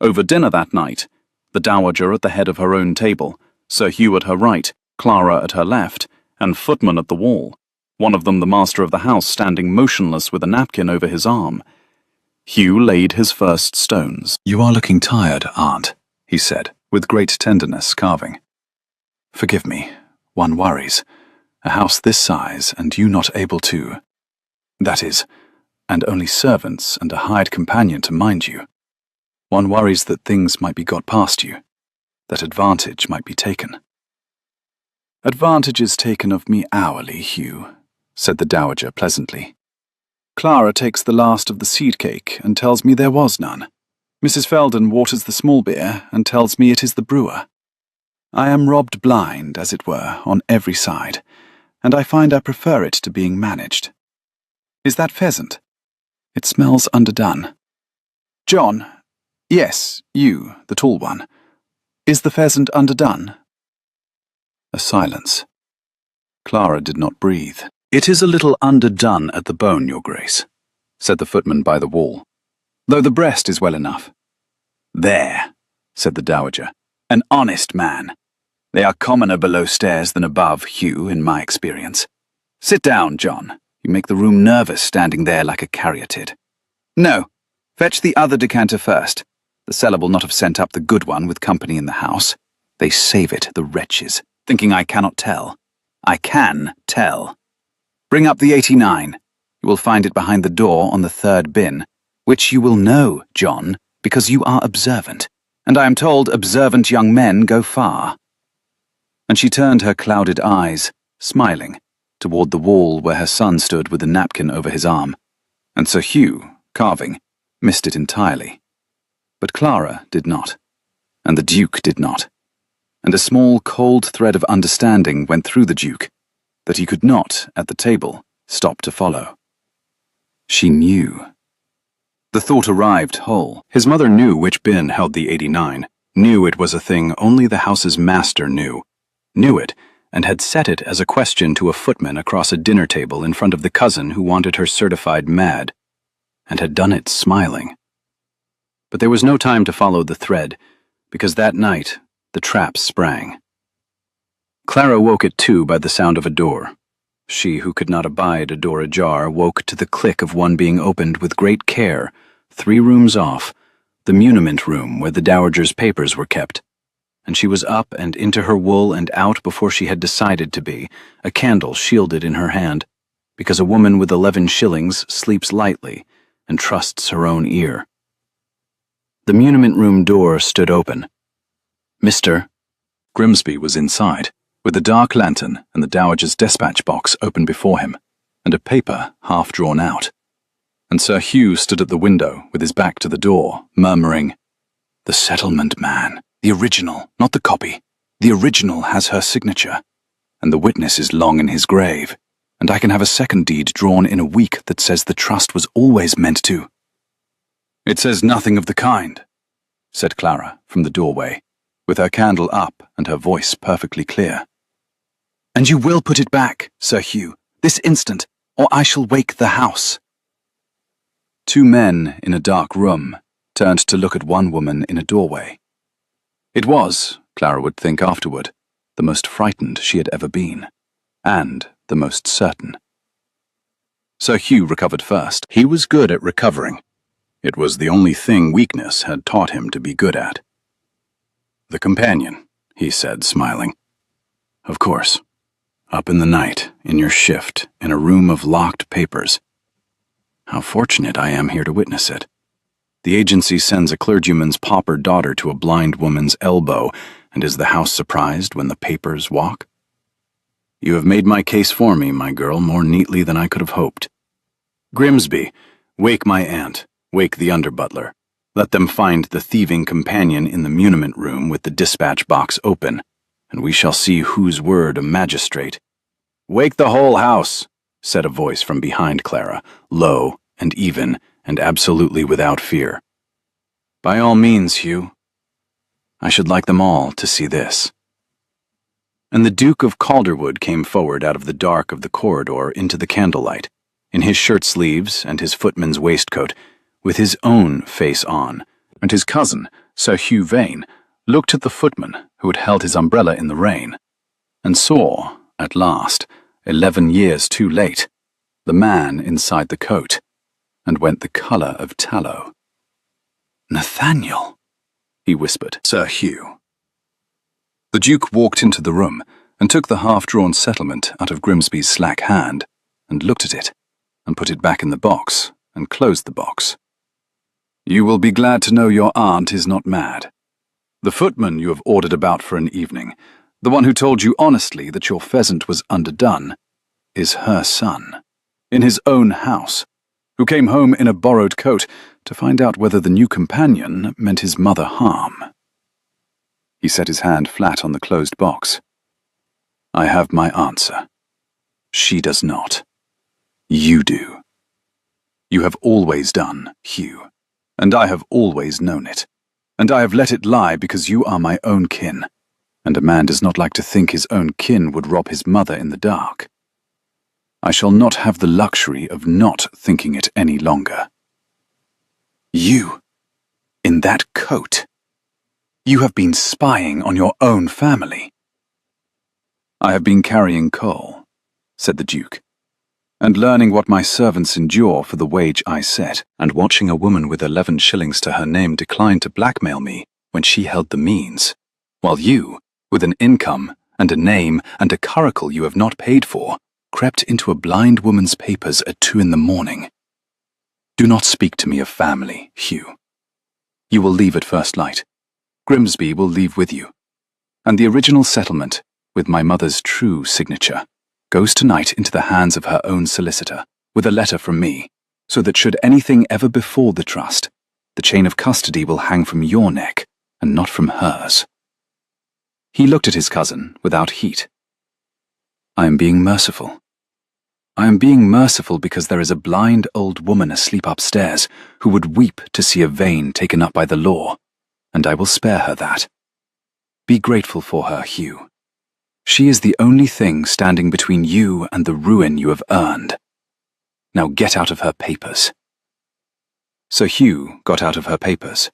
Over dinner that night, the dowager at the head of her own table, Sir Hugh at her right, Clara at her left, and footman at the wall, one of them the master of the house standing motionless with a napkin over his arm, Hugh laid his first stones. "You are looking tired, aunt," he said, with great tenderness, carving. "Forgive me, one worries. A house this size, and you not able to— that is, and only servants and a hired companion to mind you. One worries that things might be got past you, that advantage might be taken." "Advantage is taken of me hourly, Hugh," said the dowager pleasantly. "Clara takes the last of the seed cake and tells me there was none. Mrs. Felden waters the small beer and tells me it is the brewer. I am robbed blind, as it were, on every side, and I find I prefer it to being managed. Is that pheasant? It smells underdone. John— yes, you, the tall one. Is the pheasant underdone?" A silence. Clara did not breathe. "It is a little underdone at the bone, your grace," said the footman by the wall, "though the breast is well enough." "There," said the dowager, "an honest man. They are commoner below stairs than above, Hugh, in my experience. Sit down, John. You make the room nervous standing there like a caryatid. No, fetch the other decanter first. The cellar will not have sent up the good one with company in the house. They save it, the wretches, thinking I cannot tell. I can tell. Bring up the 89. You will find it behind the door on the 3rd bin, which you will know, John, because you are observant, and I am told observant young men go far." And she turned her clouded eyes, smiling, toward the wall where her son stood with the napkin over his arm, and Sir Hugh, carving, missed it entirely. But Clara did not, and the Duke did not, and a small cold thread of understanding went through the Duke, that he could not, at the table, stop to follow. She knew. The thought arrived whole. His mother knew which bin held the 89, knew it was a thing only the house's master knew it, and had set it as a question to a footman across a dinner table in front of the cousin who wanted her certified mad, and had done it smiling. But there was no time to follow the thread, because that night the trap sprang. Clara woke at 2 by the sound of a door. She who could not abide a door ajar woke to the click of one being opened with great care, 3 rooms off, the muniment room where the dowager's papers were kept, and she was up and into her wool and out before she had decided to be, a candle shielded in her hand, because a woman with 11 shillings sleeps lightly and trusts her own ear. The muniment room door stood open. Mr. Grimsby was inside, with a dark lantern and the dowager's dispatch box open before him, and a paper half drawn out. And Sir Hugh stood at the window with his back to the door, murmuring, "The settlement man, the original, not the copy. The original has her signature, and the witness is long in his grave, and I can have a second deed drawn in a week that says the trust was always meant to." "It says nothing of the kind," said Clara from the doorway, with her candle up and her voice perfectly clear. "And you will put it back, Sir Hugh, this instant, or I shall wake the house." Two men in a dark room turned to look at one woman in a doorway. It was, Clara would think afterward, the most frightened she had ever been, and the most certain. Sir Hugh recovered first. He was good at recovering. It was the only thing weakness had taught him to be good at. "The companion," he said, smiling. "Of course. Up in the night, in your shift, in a room of locked papers. How fortunate I am here to witness it. The agency sends a clergyman's pauper daughter to a blind woman's elbow, and is the house surprised when the papers walk? You have made my case for me, my girl, more neatly than I could have hoped. Grimsby, wake my aunt, wake the under-butler. Let them find the thieving companion in the muniment room with the dispatch box open, and we shall see whose word a magistrate." "Wake the whole house," said a voice from behind Clara, low and even and absolutely without fear. "By all means, Hugh. I should like them all to see this." And the Duke of Calderwood came forward out of the dark of the corridor into the candlelight, in his shirt sleeves and his footman's waistcoat, with his own face on, and his cousin, Sir Hugh Vane, looked at the footman who had held his umbrella in the rain, and saw, at last, 11 years too late, the man inside the coat, and went the colour of tallow. "Nathaniel," he whispered. "Sir Hugh." The Duke walked into the room and took the half-drawn settlement out of Grimsby's slack hand, and looked at it, and put it back in the box, and closed the box. "You will be glad to know your aunt is not mad. The footman you have ordered about for an evening, the one who told you honestly that your pheasant was underdone, is her son, in his own house, who came home in a borrowed coat to find out whether the new companion meant his mother harm." He set his hand flat on the closed box. "I have my answer. She does not. You do. You have always done, Hugh, and I have always known it, and I have let it lie because you are my own kin, and a man does not like to think his own kin would rob his mother in the dark. I shall not have the luxury of not thinking it any longer. You, in that coat, you have been spying on your own family." "I have been carrying coal," said the Duke, "and learning what my servants endure for the wage I set, and watching a woman with 11 shillings to her name decline to blackmail me when she held the means, while you, with an income and a name and a curricle you have not paid for, crept into a blind woman's papers at 2 in the morning. Do not speak to me of family, Hugh. You will leave at first light. Grimsby will leave with you, and the original settlement, with my mother's true signature, goes tonight into the hands of her own solicitor, with a letter from me, so that should anything ever befall the trust, the chain of custody will hang from your neck, and not from hers." He looked at his cousin without heat. "I am being merciful. I am being merciful because there is a blind old woman asleep upstairs who would weep to see a vein taken up by the law, and I will spare her that. Be grateful for her, Hugh. She is the only thing standing between you and the ruin you have earned. Now get out of her papers." So Hugh got out of her papers.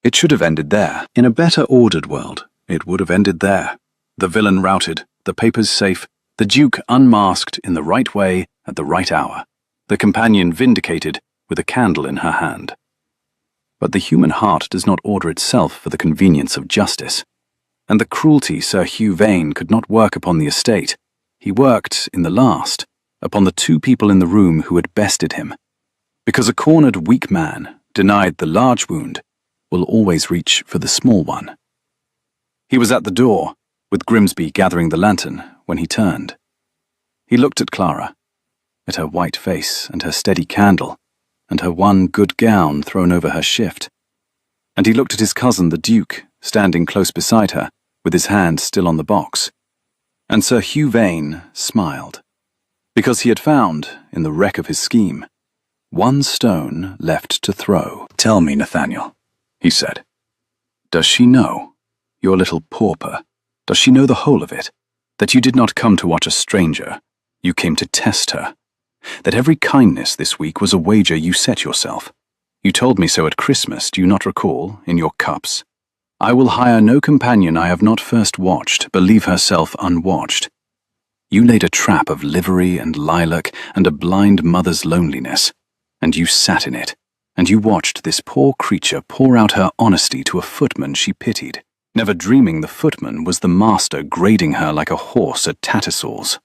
It should have ended there. In a better ordered world, it would have ended there. The villain routed, the papers safe, the Duke unmasked in the right way at the right hour, the companion vindicated with a candle in her hand. But the human heart does not order itself for the convenience of justice. And the cruelty Sir Hugh Vane could not work upon the estate. He worked, in the last, upon the two people in the room who had bested him. Because a cornered weak man, denied the large wound, will always reach for the small one. He was at the door, with Grimsby gathering the lantern, when he turned. He looked at Clara, at her white face and her steady candle, and her one good gown thrown over her shift. And he looked at his cousin the Duke, standing close beside her, with his hand still on the box. And Sir Hugh Vane smiled, because he had found, in the wreck of his scheme, one stone left to throw. "Tell me, Nathaniel," he said. "Does she know, your little pauper, does she know the whole of it? That you did not come to watch a stranger, you came to test her? That every kindness this week was a wager you set yourself? You told me so at Christmas, do you not recall, in your cups? I will hire no companion I have not first watched, believe herself unwatched. You laid a trap of livery and lilac and a blind mother's loneliness, and you sat in it, and you watched this poor creature pour out her honesty to a footman she pitied, never dreaming the footman was the master grading her like a horse at Tattersall's."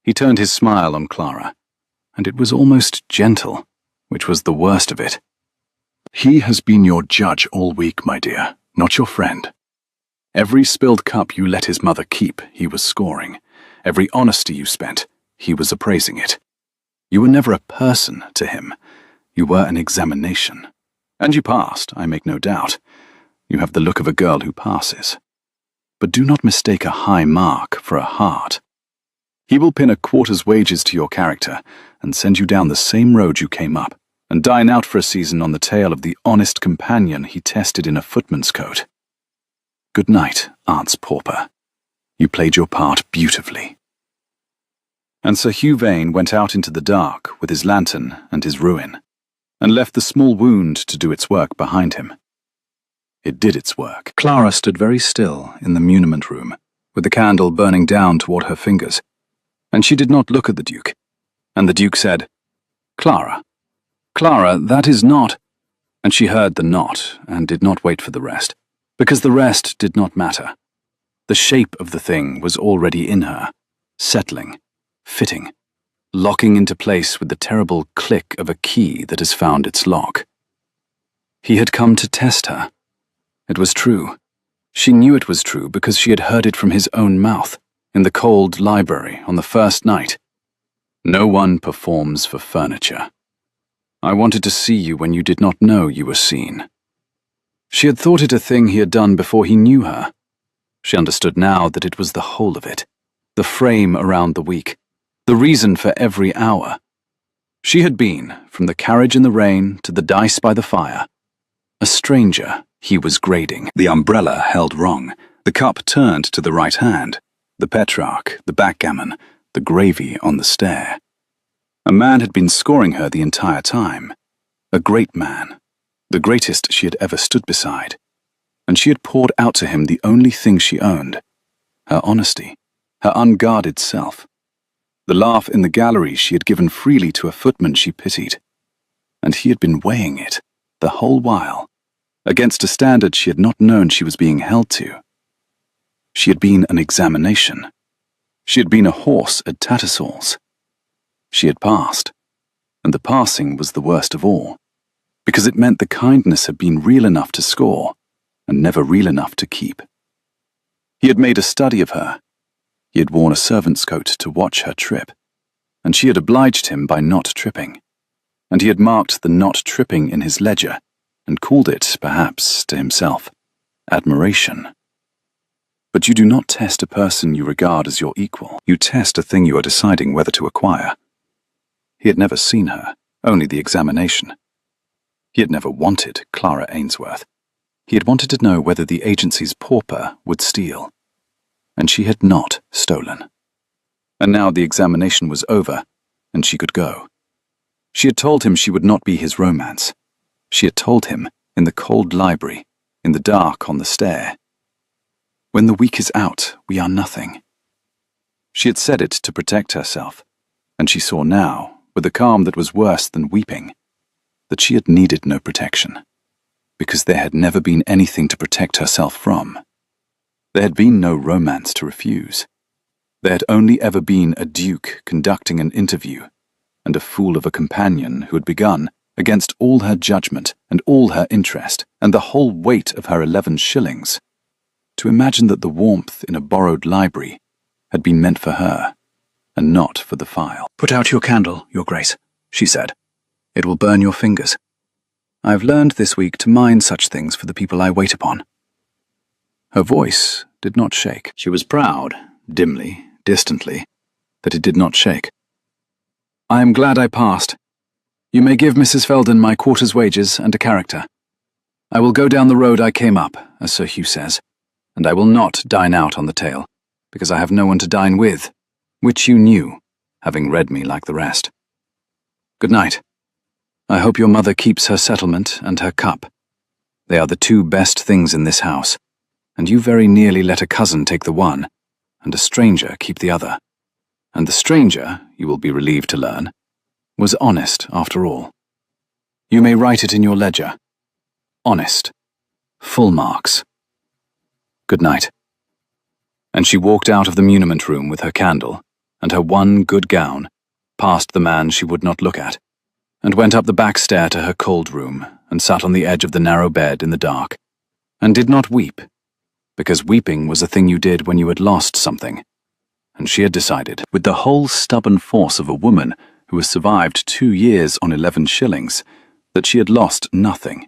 He turned his smile on Clara, and it was almost gentle, which was the worst of it. "He has been your judge all week, my dear, not your friend. Every spilled cup you let his mother keep, he was scoring. Every honesty you spent, he was appraising it. You were never a person to him. You were an examination. And you passed, I make no doubt. You have the look of a girl who passes. But do not mistake a high mark for a heart. He will pin a quarter's wages to your character and send you down the same road you came up, and dine out for a season on the tale of the honest companion he tested in a footman's coat. Good night, aunt's pauper. You played your part beautifully." And Sir Hugh Vane went out into the dark with his lantern and his ruin, and left the small wound to do its work behind him. It did its work. Clara stood very still in the muniment room, with the candle burning down toward her fingers, and she did not look at the Duke. And the Duke said, "Clara, Clara, that is not—" And she heard the "not," and did not wait for the rest, because the rest did not matter. The shape of the thing was already in her, settling, fitting, locking into place with the terrible click of a key that has found its lock. He had come to test her. It was true. She knew it was true because she had heard it from his own mouth, in the cold library on the first night. No one performs for furniture. I wanted to see you when you did not know you were seen. She had thought it a thing he had done before he knew her. She understood now that it was the whole of it, the frame around the week, the reason for every hour. She had been, from the carriage in the rain to the dice by the fire, a stranger he was grading. The umbrella held wrong, the cup turned to the right hand, the Petrarch, the backgammon, the gravy on the stair. A man had been scoring her the entire time, a great man, the greatest she had ever stood beside, and she had poured out to him the only thing she owned, her honesty, her unguarded self. The laugh in the gallery she had given freely to a footman she pitied, and he had been weighing it, the whole while, against a standard she had not known she was being held to. She had been an examination. She had been a horse at Tattersall's. She had passed, and the passing was the worst of all, because it meant the kindness had been real enough to score, and never real enough to keep. He had made a study of her. He had worn a servant's coat to watch her trip, and she had obliged him by not tripping, and he had marked the not tripping in his ledger, and called it, perhaps, to himself, admiration. But you do not test a person you regard as your equal. You test a thing you are deciding whether to acquire. He had never seen her, only the examination. He had never wanted Clara Ainsworth. He had wanted to know whether the agency's pauper would steal. And she had not stolen. And now the examination was over, and she could go. She had told him she would not be his romance. She had told him, in the cold library, in the dark on the stair, "When the week is out, we are nothing." She had said it to protect herself, and she saw now, with a calm that was worse than weeping, that she had needed no protection. because there had never been anything to protect herself from. There had been no romance to refuse. There had only ever been a duke conducting an interview, and a fool of a companion who had begun, against all her judgment and all her interest and the whole weight of her 11 shillings, to imagine that the warmth in a borrowed library had been meant for her, and not for the file. "Put out your candle, Your Grace," she said. "It will burn your fingers. I have learned this week to mind such things for the people I wait upon." Her voice did not shake. She was proud, dimly, distantly, that it did not shake. "I am glad I passed. You may give Mrs. Felden my quarter's wages and a character. I will go down the road I came up, as Sir Hugh says, and I will not dine out on the tail, because I have no one to dine with, which you knew, having read me like the rest. Good night. I hope your mother keeps her settlement and her cup. They are the two best things in this house, and you very nearly let a cousin take the one, and a stranger keep the other. And the stranger, you will be relieved to learn, was honest after all. You may write it in your ledger. Honest. Full marks. Good night." And she walked out of the muniment room with her candle, and her one good gown, past the man she would not look at, and went up the back stair to her cold room, and sat on the edge of the narrow bed in the dark, and did not weep, because weeping was a thing you did when you had lost something, and she had decided, with the whole stubborn force of a woman who has survived 2 years on 11 shillings, that she had lost nothing,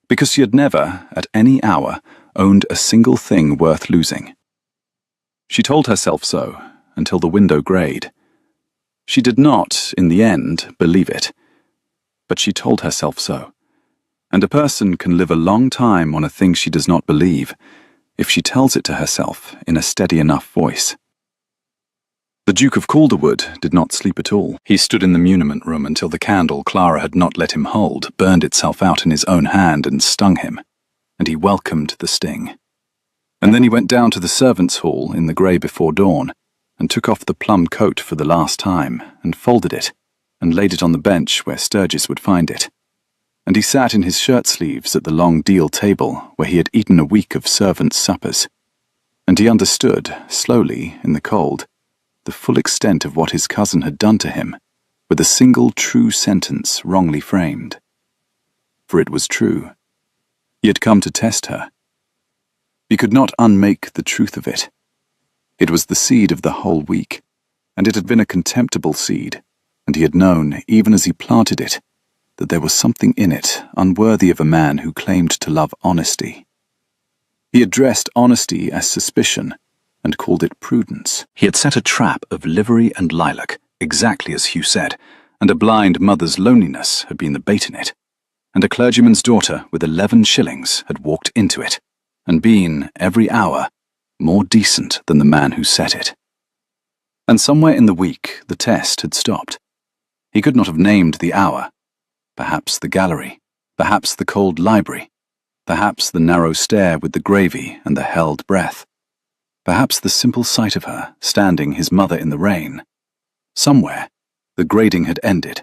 because she had never, at any hour, owned a single thing worth losing. She told herself so, until the window greyed. She did not, in the end, believe it, but she told herself so. And a person can live a long time on a thing she does not believe, if she tells it to herself in a steady enough voice. The Duke of Calderwood did not sleep at all. He stood in the muniment room until the candle Clara had not let him hold burned itself out in his own hand and stung him, and he welcomed the sting. And then he went down to the servants' hall in the grey before dawn, and took off the plum coat for the last time, and folded it, and laid it on the bench where Sturgis would find it. And he sat in his shirt-sleeves at the long deal table where he had eaten a week of servants' suppers. And he understood, slowly, in the cold, the full extent of what his cousin had done to him, with a single true sentence wrongly framed. For it was true. He had come to test her. He could not unmake the truth of it. It was the seed of the whole week, and it had been a contemptible seed, and he had known, even as he planted it, that there was something in it unworthy of a man who claimed to love honesty. He had dressed honesty as suspicion, and called it prudence. He had set a trap of livery and lilac, exactly as Hugh said, and a blind mother's loneliness had been the bait in it, and a clergyman's daughter with 11 shillings had walked into it, and been, every hour, more decent than the man who set it. And somewhere in the week the test had stopped. He could not have named the hour. Perhaps the gallery, perhaps the cold library, perhaps the narrow stair with the gravy and the held breath, perhaps the simple sight of her standing his mother in the rain. Somewhere the grading had ended,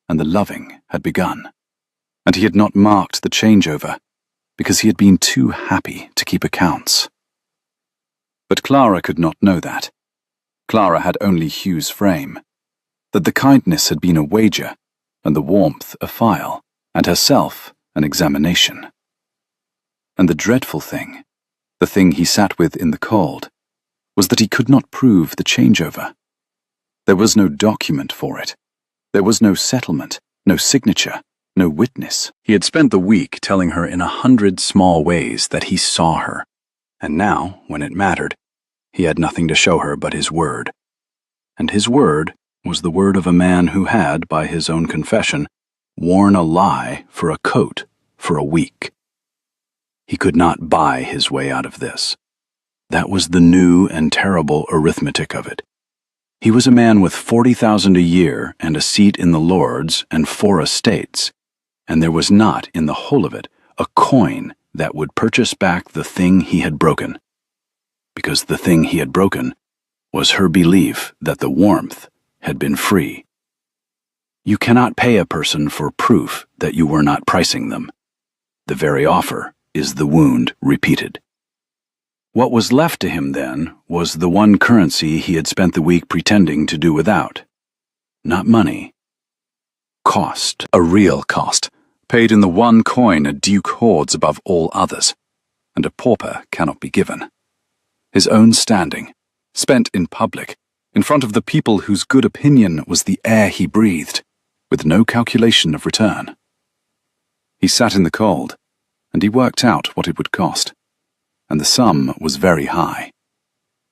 and the loving had begun. And he had not marked the changeover, because he had been too happy to keep accounts. But Clara could not know that. Clara had only Hugh's frame, that the kindness had been a wager, and the warmth a file, and herself an examination. And the dreadful thing, the thing he sat with in the cold, was that he could not prove the changeover. There was no document for it. There was no settlement, no signature, no witness. He had spent the week telling her in 100 small ways that he saw her, and now, when it mattered, he had nothing to show her but his word. And his word was the word of a man who had, by his own confession, worn a lie for a coat for a week. He could not buy his way out of this. That was the new and terrible arithmetic of it. He was a man with 40,000 a year and a seat in the Lords and 4 estates, and there was not, in the whole of it, a coin that would purchase back the thing he had broken. Because the thing he had broken was her belief that the warmth had been free. You cannot pay a person for proof that you were not pricing them. The very offer is the wound repeated. What was left to him, then, was the one currency he had spent the week pretending to do without. Not money. Cost, a real cost, paid in the one coin a duke hoards above all others, and a pauper cannot be given. His own standing, spent in public, in front of the people whose good opinion was the air he breathed, with no calculation of return. He sat in the cold, and he worked out what it would cost, and the sum was very high.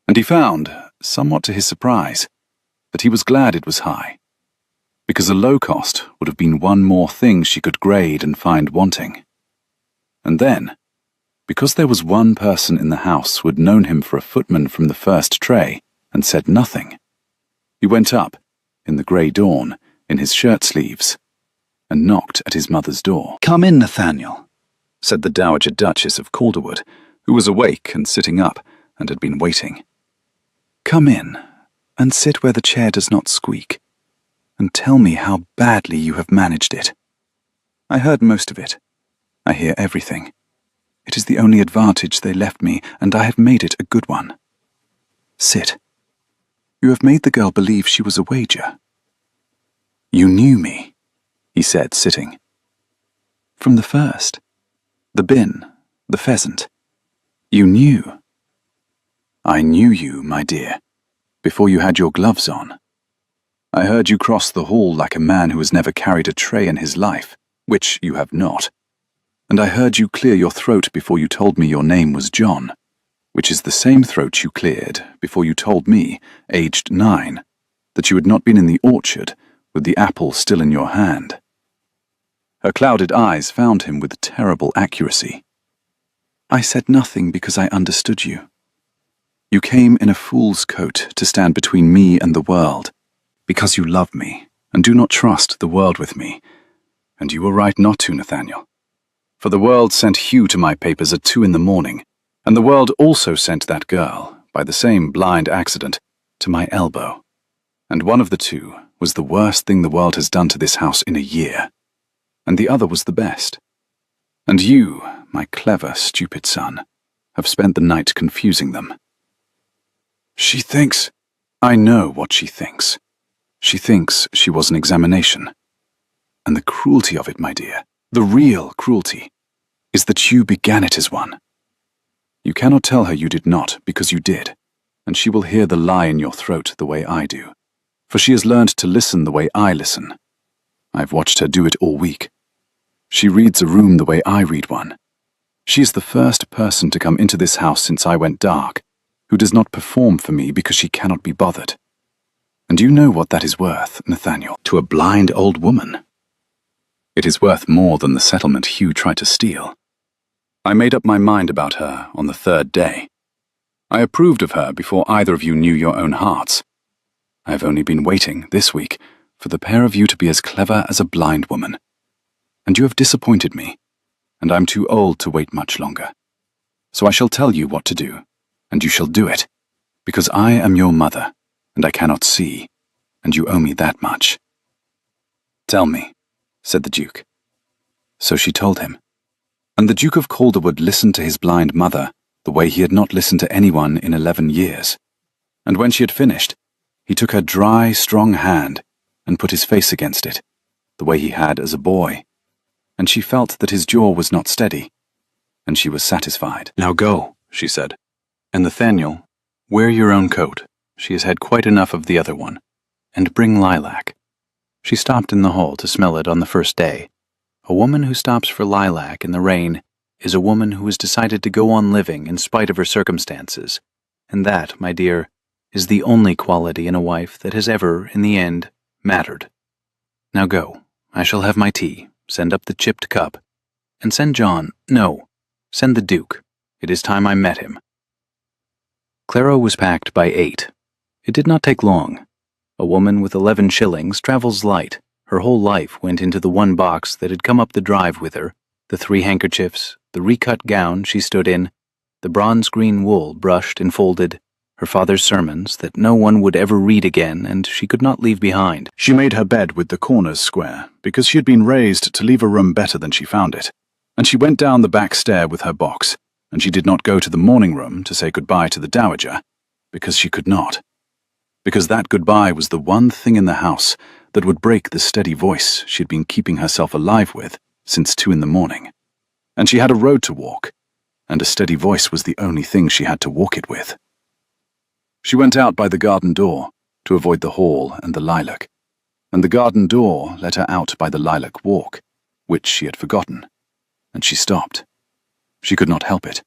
And he found, somewhat to his surprise, that he was glad it was high, because a low cost would have been one more thing she could grade and find wanting. And then, because there was one person in the house who had known him for a footman from the first tray and said nothing, he went up, in the grey dawn, in his shirt-sleeves, and knocked at his mother's door. "Come in, Nathaniel," said the Dowager Duchess of Calderwood, who was awake and sitting up and had been waiting. "Come in, and sit where the chair does not squeak, and tell me how badly you have managed it. I heard most of it. I hear everything. It is the only advantage they left me, and I have made it a good one. Sit. You have made the girl believe she was a wager." "You knew me," he said, sitting. "From the first. The bin, the pheasant. You knew." "I knew you, my dear, before you had your gloves on. I heard you cross the hall like a man who has never carried a tray in his life, which you have not. And I heard you clear your throat before you told me your name was John, which is the same throat you cleared before you told me, aged 9, that you had not been in the orchard with the apple still in your hand." Her clouded eyes found him with terrible accuracy. "I said nothing because I understood you. You came in a fool's coat to stand between me and the world, because you love me and do not trust the world with me. And you were right not to, Nathaniel. For the world sent Hugh to my papers at 2 in the morning, and the world also sent that girl, by the same blind accident, to my elbow. And one of the two was the worst thing the world has done to this house in a year, and the other was the best. And you, my clever, stupid son, have spent the night confusing them. She thinks... I know what she thinks. She thinks she was an examination. And the cruelty of it, my dear, the real cruelty, is that you began it as one. You cannot tell her you did not, because you did, and she will hear the lie in your throat the way I do, for she has learned to listen the way I listen. I've watched her do it all week. She reads a room the way I read one. She is the first person to come into this house since I went dark, who does not perform for me because she cannot be bothered. And you know what that is worth, Nathaniel, to a blind old woman. It is worth more than the settlement Hugh tried to steal. I made up my mind about her on the 3rd day. I approved of her before either of you knew your own hearts. I have only been waiting, this week, for the pair of you to be as clever as a blind woman. And you have disappointed me, and I'm too old to wait much longer. So I shall tell you what to do, and you shall do it, because I am your mother, and I cannot see, and you owe me that much." "Tell me," said the Duke. So she told him. And the Duke of Calderwood listened to his blind mother the way he had not listened to anyone in 11 years. And when she had finished, he took her dry, strong hand and put his face against it, the way he had as a boy. And she felt that his jaw was not steady, and she was satisfied. "Now go," she said. "And Nathaniel, wear your own coat. She has had quite enough of the other one. And bring lilac." She stopped in the hall to smell it on the first day. A woman who stops for lilac in the rain is a woman who has decided to go on living in spite of her circumstances, and that, my dear, is the only quality in a wife that has ever, in the end, mattered. Now go. I shall have my tea, send up the chipped cup, and send send the Duke. It is time I met him." Clara was packed by 8. It did not take long. A woman with 11 shillings travels light. Her whole life went into the one box that had come up the drive with her, the 3 handkerchiefs, the recut gown she stood in, the bronze-green wool brushed and folded, her father's sermons that no one would ever read again and she could not leave behind. She made her bed with the corners square, because she had been raised to leave a room better than she found it, and she went down the back stair with her box, and she did not go to the morning room to say goodbye to the dowager, because she could not. Because that goodbye was the one thing in the house that would break the steady voice she had been keeping herself alive with since 2 in the morning. And she had a road to walk, and a steady voice was the only thing she had to walk it with. She went out by the garden door to avoid the hall and the lilac, and the garden door let her out by the lilac walk, which she had forgotten, and she stopped. She could not help it.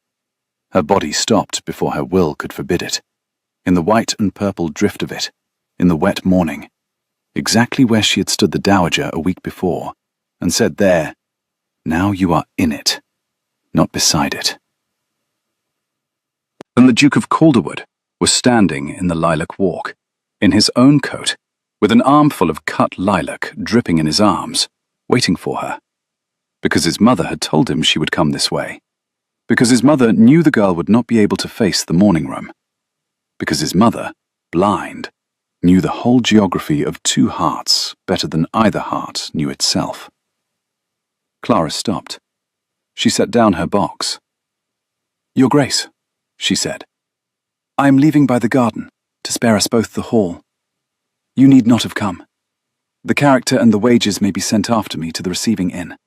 Her body stopped before her will could forbid it. In the white and purple drift of it, in the wet morning, exactly where she had stood the dowager a week before, and said there, "Now you are in it, not beside it." And the Duke of Calderwood was standing in the lilac walk, in his own coat, with an armful of cut lilac dripping in his arms, waiting for her, because his mother had told him she would come this way, because his mother knew the girl would not be able to face the morning room, because his mother, blind, knew the whole geography of 2 hearts better than either heart knew itself. Clara stopped. She set down her box. "Your Grace," she said, "I am leaving by the garden to spare us both the hall. You need not have come. The character and the wages may be sent after me to the receiving inn.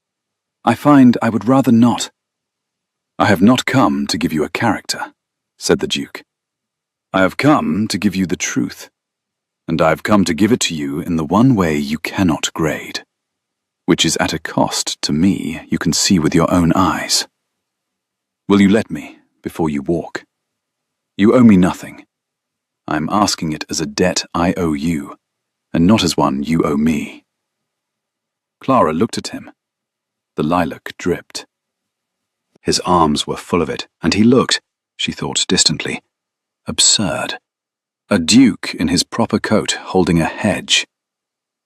I find I would rather not." "I have not come to give you a character," said the Duke. "I have come to give you the truth, and I have come to give it to you in the one way you cannot grade, which is at a cost to me you can see with your own eyes. Will you let me before you walk? You owe me nothing. I am asking it as a debt I owe you, and not as one you owe me." Clara looked at him. The lilac dripped. His arms were full of it, and he looked, she thought distantly, absurd. A duke in his proper coat holding a hedge.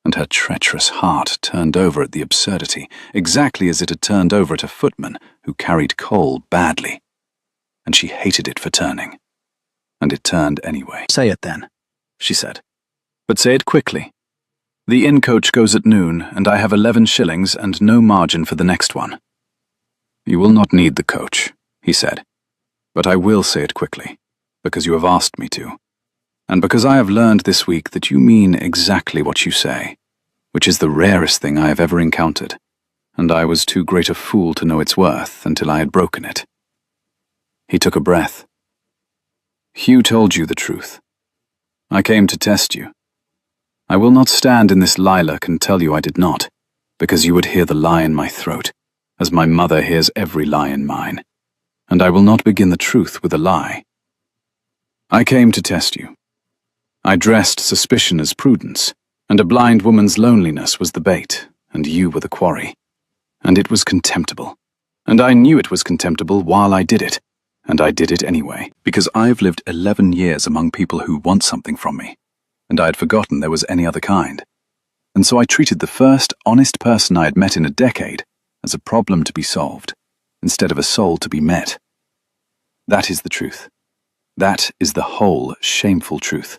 And her treacherous heart turned over at the absurdity, exactly as it had turned over at a footman who carried coal badly. And she hated it for turning. And it turned anyway. "Say it then," she said. "But say it quickly. The inn coach goes at noon, and I have 11 shillings and no margin for the next one." "You will not need the coach," he said, "but I will say it quickly, because you have asked me to, and because I have learned this week that you mean exactly what you say, which is the rarest thing I have ever encountered, and I was too great a fool to know its worth until I had broken it." He took a breath. "Hugh told you the truth. I came to test you. I will not stand in this lilac and tell you I did not, because you would hear the lie in my throat, as my mother hears every lie in mine, and I will not begin the truth with a lie. I came to test you. I dressed suspicion as prudence, and a blind woman's loneliness was the bait, and you were the quarry. And it was contemptible, and I knew it was contemptible while I did it, and I did it anyway, because I have lived 11 years among people who want something from me, and I had forgotten there was any other kind. And so I treated the first honest person I had met in a decade as a problem to be solved, instead of a soul to be met. That is the truth. That is the whole shameful truth,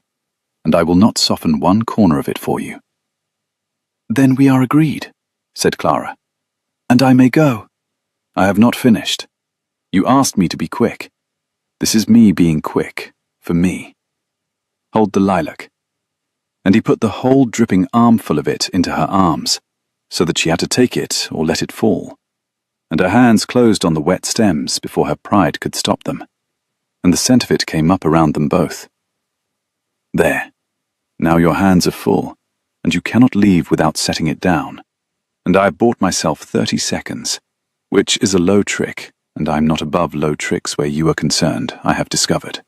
and I will not soften one corner of it for you." "Then we are agreed," said Clara, "and I may go." "I have not finished. You asked me to be quick. This is me being quick, for me. Hold the lilac." And he put the whole dripping armful of it into her arms, so that she had to take it or let it fall, and her hands closed on the wet stems before her pride could stop them, and the scent of it came up around them both. "There, now your hands are full, and you cannot leave without setting it down, and I have bought myself 30 seconds, which is a low trick, and I am not above low tricks where you are concerned, I have discovered.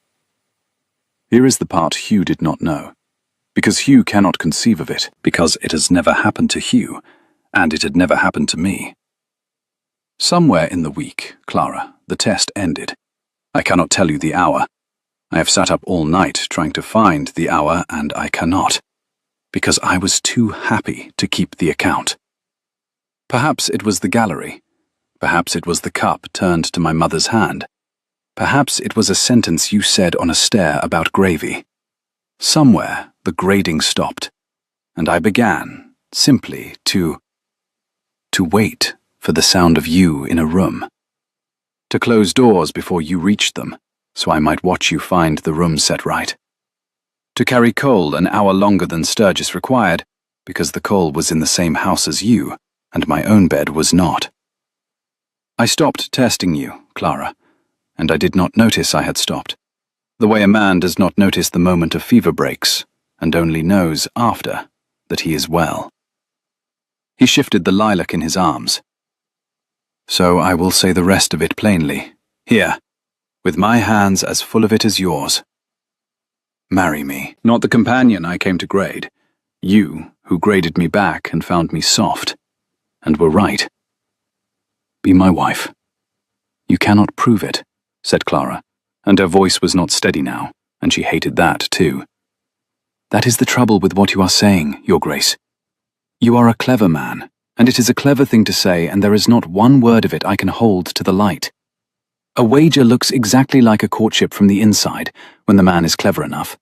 Here is the part Hugh did not know, because Hugh cannot conceive of it, because it has never happened to Hugh, and it had never happened to me. Somewhere in the week, Clara, the test ended. I cannot tell you the hour. I have sat up all night trying to find the hour, and I cannot, because I was too happy to keep the account. Perhaps it was the gallery. Perhaps it was the cup turned to my mother's hand. Perhaps it was a sentence you said on a stair about gravy. Somewhere the grading stopped, and I began, simply, to wait for the sound of you in a room. To close doors before you reached them, so I might watch you find the room set right. To carry coal an hour longer than Sturgis required, because the coal was in the same house as you, and my own bed was not. I stopped testing you, Clara, and I did not notice I had stopped, the way a man does not notice the moment a fever breaks, and only knows after that he is well. He shifted the lilac in his arms. So I will say the rest of it plainly, here, with my hands as full of it as yours. Marry me, not the companion I came to grade, you who graded me back and found me soft, and were right. Be my wife. You cannot prove it, said Clara, and her voice was not steady now, and she hated that too. That is the trouble with what you are saying, Your Grace. You are a clever man, and it is a clever thing to say, and there is not one word of it I can hold to the light. A wager looks exactly like a courtship from the inside, when the man is clever enough.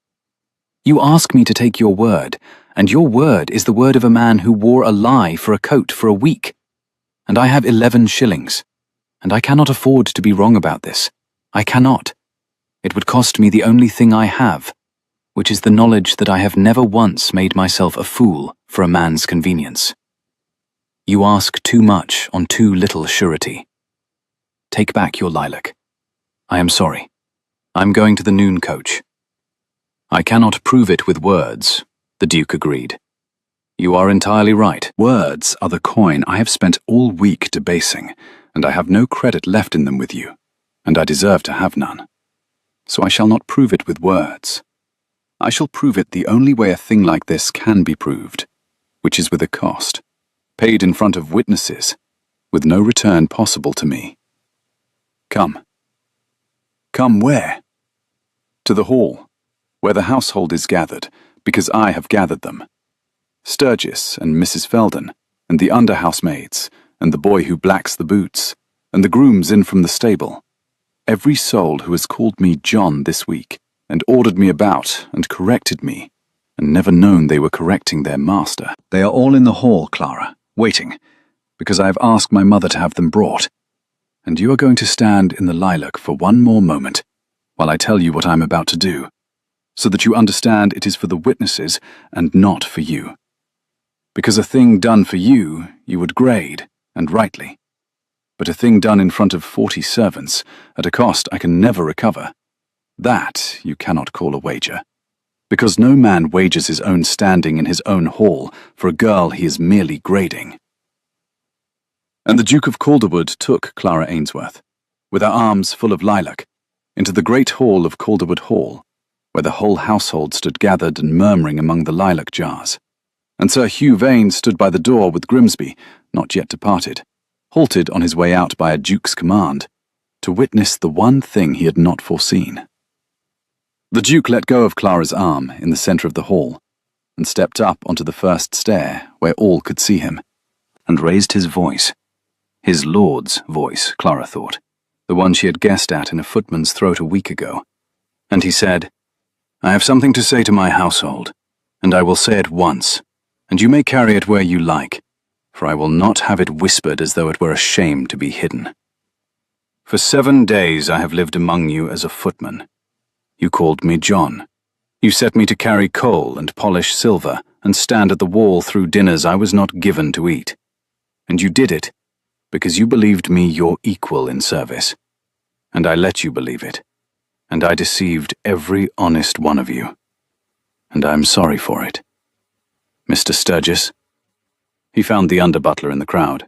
You ask me to take your word, and your word is the word of a man who wore a lie for a coat for a week. And I have 11 shillings, and I cannot afford to be wrong about this. I cannot. It would cost me the only thing I have, which is the knowledge that I have never once made myself a fool for a man's convenience. You ask too much on too little surety. Take back your lilac. I am sorry. I'm going to the noon coach. I cannot prove it with words, the Duke agreed. You are entirely right. Words are the coin I have spent all week debasing, and I have no credit left in them with you, and I deserve to have none. So I shall not prove it with words. I shall prove it the only way a thing like this can be proved, which is with a cost, paid in front of witnesses, with no return possible to me. Come. Come where? To the hall, where the household is gathered, because I have gathered them. Sturgis and Mrs. Felden, and the under-housemaids, and the boy who blacks the boots, and the grooms in from the stable. Every soul who has called me John this week, and ordered me about, and corrected me, and never known they were correcting their master. They are all in the hall, Clara, waiting, because I have asked my mother to have them brought. And you are going to stand in the lilac for one more moment, while I tell you what I am about to do, so that you understand it is for the witnesses and not for you. Because a thing done for you, you would grade, and rightly. But a thing done in front of 40 servants, at a cost I can never recover, that you cannot call a wager. Because no man wagers his own standing in his own hall for a girl he is merely grading. And the Duke of Calderwood took Clara Ainsworth, with her arms full of lilac, into the great hall of Calderwood Hall, where the whole household stood gathered and murmuring among the lilac jars. And Sir Hugh Vane stood by the door with Grimsby, not yet departed, halted on his way out by a duke's command, to witness the one thing he had not foreseen. The Duke let go of Clara's arm in the centre of the hall, and stepped up onto the first stair where all could see him, and raised his voice. His lord's voice, Clara thought, the one she had guessed at in a footman's throat a week ago. And he said, I have something to say to my household, and I will say it once, and you may carry it where you like, for I will not have it whispered as though it were a shame to be hidden. For 7 days I have lived among you as a footman. You called me John. You set me to carry coal and polish silver, and stand at the wall through dinners I was not given to eat. And you did it, because you believed me your equal in service. And I let you believe it, and I deceived every honest one of you. And I am sorry for it. Mr. Sturgis, he found the under-butler in the crowd.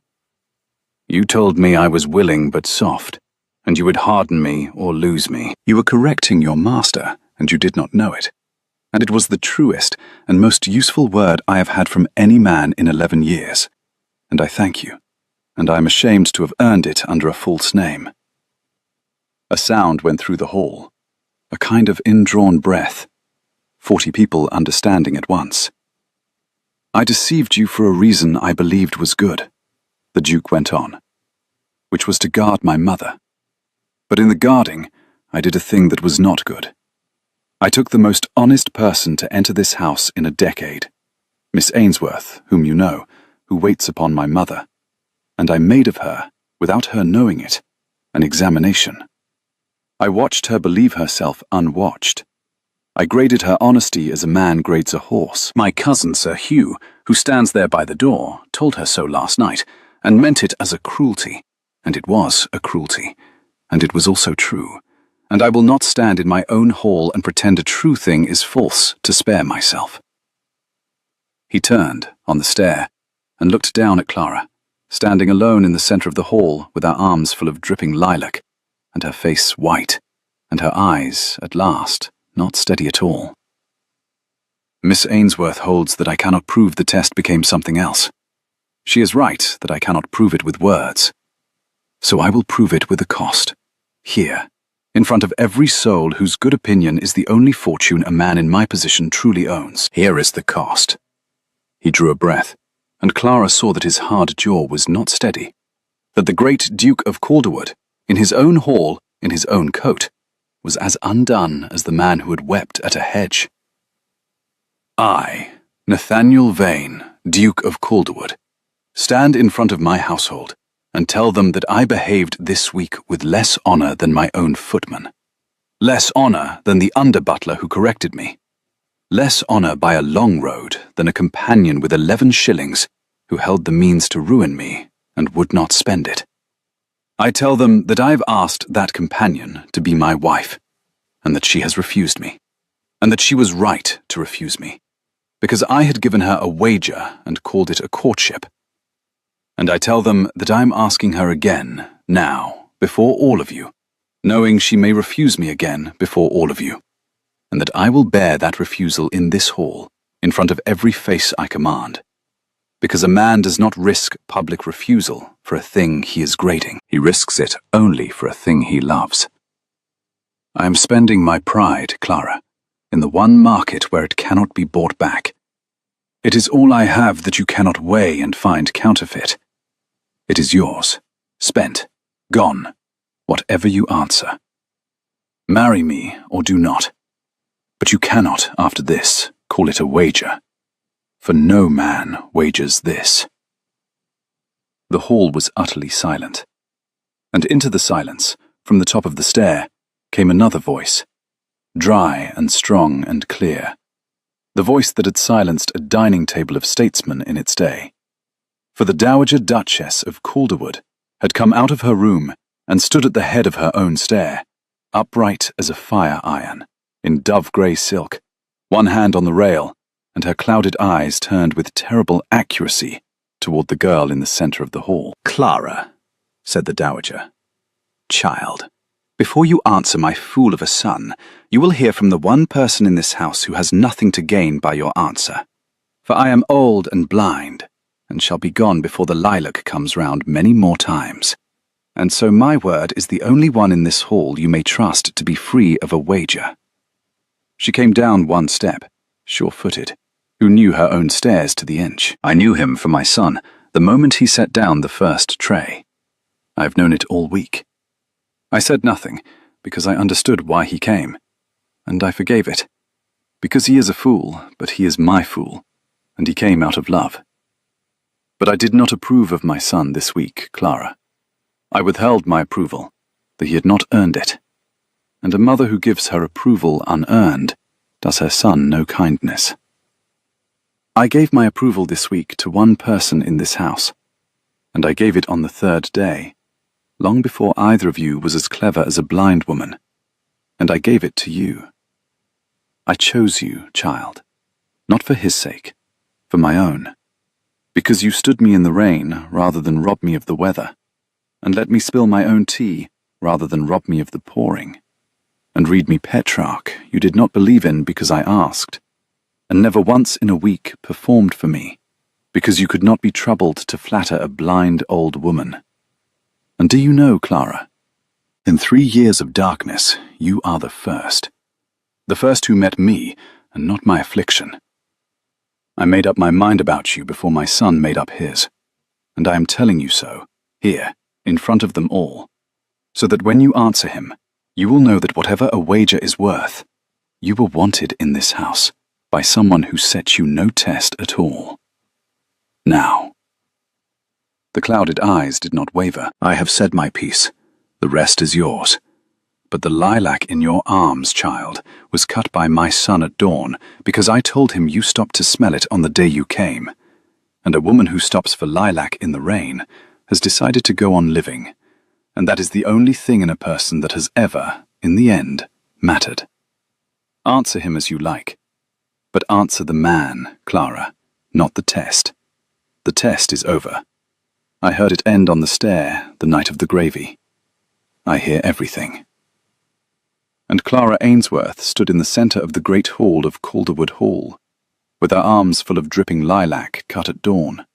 You told me I was willing but soft, and you would harden me or lose me. You were correcting your master, and you did not know it. And it was the truest and most useful word I have had from any man in 11 years. And I thank you, and I am ashamed to have earned it under a false name. A sound went through the hall, a kind of indrawn breath, 40 people understanding at once. I deceived you for a reason I believed was good, the Duke went on, which was to guard my mother. But in the guarding, I did a thing that was not good. I took the most honest person to enter this house in a decade, Miss Ainsworth, whom you know, who waits upon my mother. and I made of her, without her knowing it, an examination. I watched her believe herself unwatched. I graded her honesty as a man grades a horse. My cousin Sir Hugh, who stands there by the door, told her so last night, and meant it as a cruelty. And it was a cruelty. And it was also true. And I will not stand in my own hall and pretend a true thing is false to spare myself. He turned, on the stair, and looked down at Clara, standing alone in the centre of the hall with her arms full of dripping lilac, and her face white, and her eyes, at last, not steady at all. Miss Ainsworth holds that I cannot prove the test became something else. She is right that I cannot prove it with words. So I will prove it with a cost, here, in front of every soul whose good opinion is the only fortune a man in my position truly owns. Here is the cost. He drew a breath, and Clara saw that his hard jaw was not steady, that the great Duke of Calderwood, in his own hall, in his own coat, was as undone as the man who had wept at a hedge. I, Nathaniel Vane, Duke of Calderwood, stand in front of my household and tell them that I behaved this week with less honour than my own footman, less honour than the under-butler who corrected me, less honour by a long road than a companion with 11 shillings who held the means to ruin me and would not spend it. I tell them that I have asked that companion to be my wife, and that she has refused me, and that she was right to refuse me, because I had given her a wager and called it a courtship. And I tell them that I am asking her again, now, before all of you, knowing she may refuse me again before all of you, and that I will bear that refusal in this hall, in front of every face I command, because a man does not risk public refusal for a thing he is grading. He risks it only for a thing he loves. I am spending my pride, Clara, in the one market where it cannot be bought back. It is all I have that you cannot weigh and find counterfeit. It is yours, spent, gone, whatever you answer. Marry me or do not, but you cannot, after this, call it a wager. For no man wagers this. The hall was utterly silent, and into the silence, from the top of the stair, came another voice, dry and strong and clear, the voice that had silenced a dining table of statesmen in its day. For the Dowager Duchess of Calderwood had come out of her room and stood at the head of her own stair, upright as a fire iron, in dove-grey silk, one hand on the rail, and her clouded eyes turned with terrible accuracy toward the girl in the centre of the hall. Clara, said the Dowager, child, before you answer my fool of a son, you will hear from the one person in this house who has nothing to gain by your answer. For I am old and blind, and shall be gone before the lilac comes round many more times. And so my word is the only one in this hall you may trust to be free of a wager. She came down one step, sure-footed, who knew her own stairs to the inch. I knew him for my son the moment he set down the first tray. I have known it all week. I said nothing, because I understood why he came, and I forgave it, because he is a fool, but he is my fool, and he came out of love. But I did not approve of my son this week, Clara. I withheld my approval, that he had not earned it, and a mother who gives her approval unearned does her son no kindness. I gave my approval this week to one person in this house, and I gave it on the third day, long before either of you was as clever as a blind woman, and I gave it to you. I chose you, child, not for his sake, for my own, because you stood me in the rain rather than rob me of the weather, and let me spill my own tea rather than rob me of the pouring, and read me Petrarch you did not believe in because I asked, and never once in a week performed for me, because you could not be troubled to flatter a blind old woman. And do you know, Clara, in 3 years of darkness you are the first who met me and not my affliction. I made up my mind about you before my son made up his, and I am telling you so, here, in front of them all, so that when you answer him, you will know that whatever a wager is worth, you were wanted in this house by someone who set you no test at all. Now, The clouded eyes did not waver. I have said my piece. The rest is yours. But the lilac in your arms, child, was cut by my son at dawn because I told him you stopped to smell it on the day you came. And a woman who stops for lilac in the rain has decided to go on living. And that is the only thing in a person that has ever, in the end, mattered. Answer him as you like. But answer the man, Clara, not the test. The test is over. I heard it end on the stair the night of the gravy. I hear everything. And Clara Ainsworth stood in the centre of the great hall of Calderwood Hall, with her arms full of dripping lilac cut at dawn,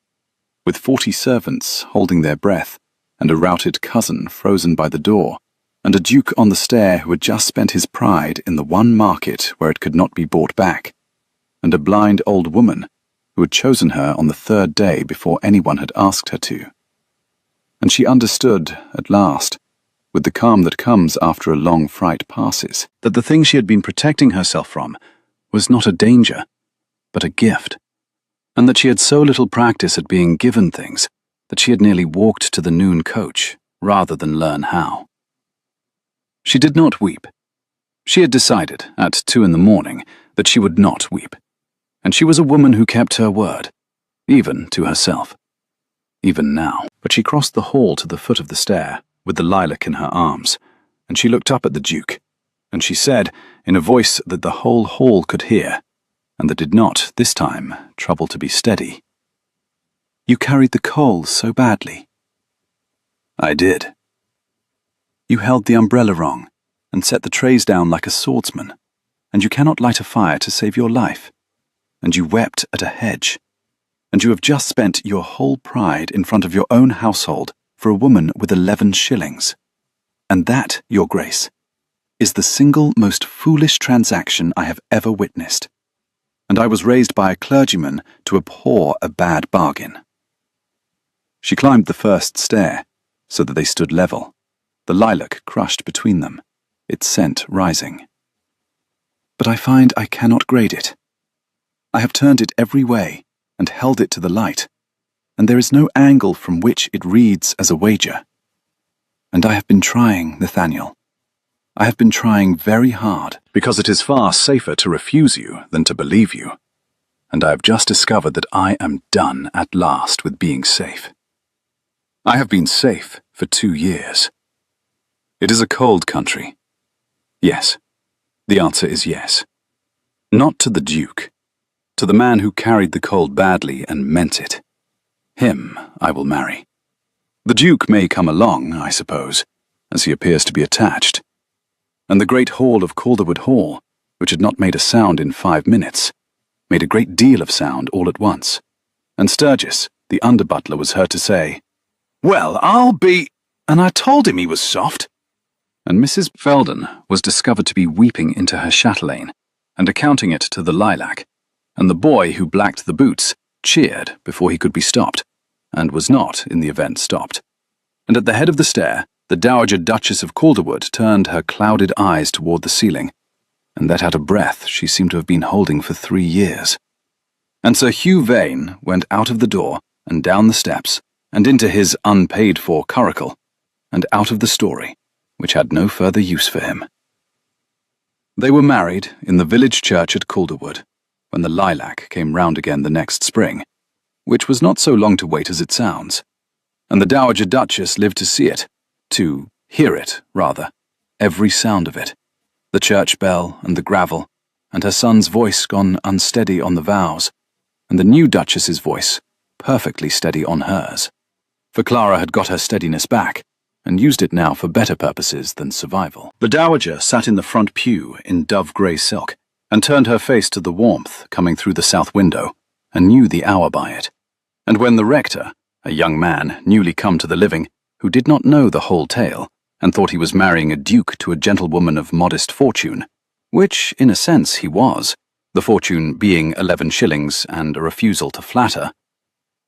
with 40 servants holding their breath, and a routed cousin frozen by the door, and a duke on the stair who had just spent his pride in the one market where it could not be bought back, and a blind old woman who had chosen her on the 3rd day before anyone had asked her to. And she understood, at last, with the calm that comes after a long fright passes, that the thing she had been protecting herself from was not a danger, but a gift, and that she had so little practice at being given things that she had nearly walked to the noon coach rather than learn how. She did not weep. She had decided, at 2 in the morning, that she would not weep, and she was a woman who kept her word, even to herself. Even now. But she crossed the hall to the foot of the stair, with the lilac in her arms, and she looked up at the Duke, and she said, in a voice that the whole hall could hear, and that did not, this time, trouble to be steady, "You carried the coals so badly." "I did." "You held the umbrella wrong, and set the trays down like a swordsman, and you cannot light a fire to save your life, and you wept at a hedge, and you have just spent your whole pride in front of your own household for a woman with 11 shillings. And that, Your Grace, is the single most foolish transaction I have ever witnessed. And I was raised by a clergyman to abhor a bad bargain." She climbed the first stair, so that they stood level, the lilac crushed between them, its scent rising. "But I find I cannot grade it. I have turned it every way, and held it to the light, and there is no angle from which it reads as a wager. And I have been trying, Nathaniel. I have been trying very hard, because it is far safer to refuse you than to believe you. And I have just discovered that I am done at last with being safe. I have been safe for 2 years. It is a cold country. Yes. The answer is yes. Not to the Duke. To the man who carried the cold badly and meant it. Him I will marry. The Duke may come along, I suppose, as he appears to be attached. And the great hall of Calderwood Hall, which had not made a sound in 5 minutes, made a great deal of sound all at once. And Sturgis, the under-butler, was heard to say, "Well, I'll be—" and I told him he was soft. And Mrs. Felden was discovered to be weeping into her chatelaine, and accounting it to the lilac, and the boy who blacked the boots cheered before he could be stopped, and was not, in the event, stopped. And at the head of the stair, the Dowager Duchess of Calderwood turned her clouded eyes toward the ceiling, and let out a breath she seemed to have been holding for 3 years. And Sir Hugh Vane went out of the door, and down the steps, and into his unpaid-for curricle, and out of the story, which had no further use for him. They were married in the village church at Calderwood, when the lilac came round again the next spring, which was not so long to wait as it sounds, and the Dowager Duchess lived to see it, to hear it, rather, every sound of it, the church bell and the gravel, and her son's voice gone unsteady on the vows, and the new Duchess's voice perfectly steady on hers, for Clara had got her steadiness back, and used it now for better purposes than survival. The Dowager sat in the front pew in dove-grey silk, and turned her face to the warmth coming through the south window, and knew the hour by it. And when the rector, a young man newly come to the living, who did not know the whole tale, and thought he was marrying a duke to a gentlewoman of modest fortune, which, in a sense, he was, the fortune being 11 shillings and a refusal to flatter,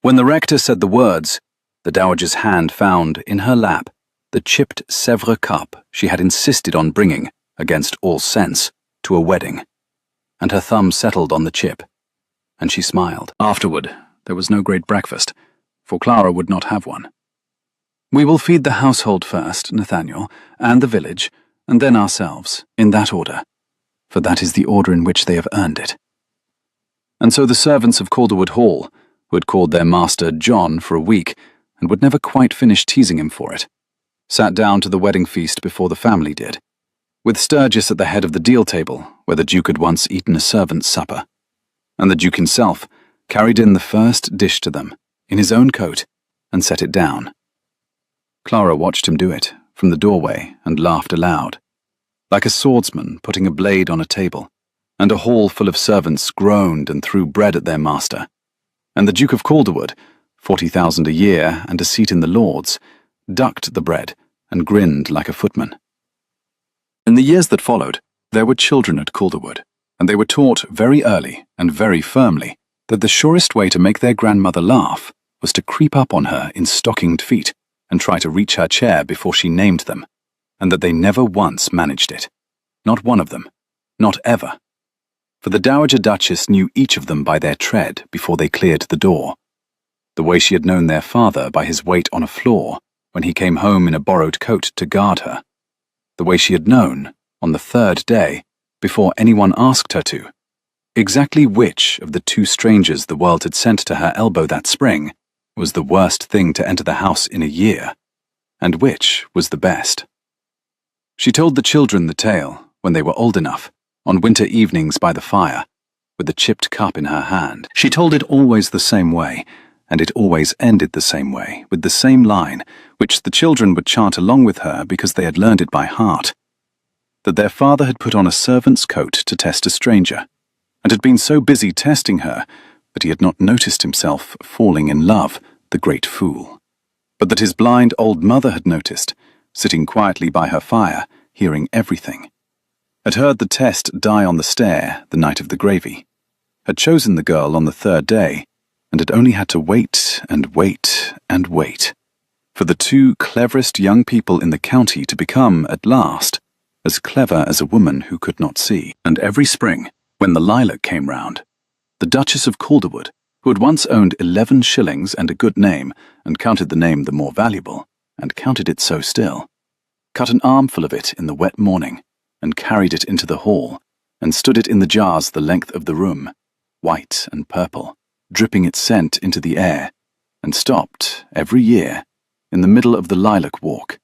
when the rector said the words, the Dowager's hand found, in her lap, the chipped Sèvres cup she had insisted on bringing, against all sense, to a wedding, and her thumb settled on the chip, and she smiled. Afterward, there was no great breakfast, for Clara would not have one. "We will feed the household first, Nathaniel, and the village, and then ourselves, in that order, for that is the order in which they have earned it." And so the servants of Calderwood Hall, who had called their master John for a week, and would never quite finish teasing him for it, sat down to the wedding feast before the family did, with Sturgis at the head of the deal table, where the Duke had once eaten a servant's supper, and the Duke himself carried in the first dish to them, in his own coat, and set it down. Clara watched him do it, from the doorway, and laughed aloud, like a swordsman putting a blade on a table, and a hall full of servants groaned and threw bread at their master, and the Duke of Calderwood, 40,000 a year and a seat in the Lords, ducked the bread and grinned like a footman. In the years that followed, there were children at Calderwood, and they were taught very early and very firmly that the surest way to make their grandmother laugh was to creep up on her in stockinged feet and try to reach her chair before she named them, and that they never once managed it. Not one of them. Not ever. For the Dowager Duchess knew each of them by their tread before they cleared the door, the way she had known their father by his weight on a floor when he came home in a borrowed coat to guard her, the way she had known, on the third day, before anyone asked her to, exactly which of the two strangers the world had sent to her elbow that spring was the worst thing to enter the house in a year, and which was the best. She told the children the tale, when they were old enough, on winter evenings by the fire, with the chipped cup in her hand. She told it always the same way, and it always ended the same way, with the same line, which the children would chant along with her because they had learned it by heart, that their father had put on a servant's coat to test a stranger, and had been so busy testing her that he had not noticed himself falling in love, the great fool, but that his blind old mother had noticed, sitting quietly by her fire, hearing everything, had heard the test die on the stair the night of the gravy, had chosen the girl on the third day, and had only had to wait and wait and wait for the two cleverest young people in the county to become, at last, as clever as a woman who could not see. And every spring, when the lilac came round, the Duchess of Calderwood, who had once owned 11 shillings and a good name, and counted the name the more valuable, and counted it so still, cut an armful of it in the wet morning, and carried it into the hall, and stood it in the jars the length of the room, white and purple, dripping its scent into the air, and stopped, every year, in the middle of the lilac walk,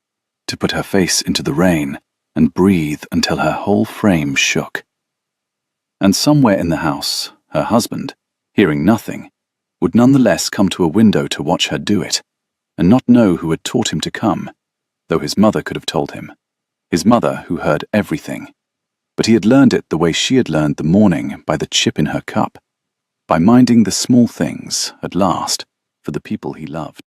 to put her face into the rain, and breathe until her whole frame shook. And somewhere in the house, her husband, hearing nothing, would none the less come to a window to watch her do it, and not know who had taught him to come, though his mother could have told him, his mother who heard everything. But he had learned it the way she had learned the morning by the chip in her cup, by minding the small things, at last, for the people he loved.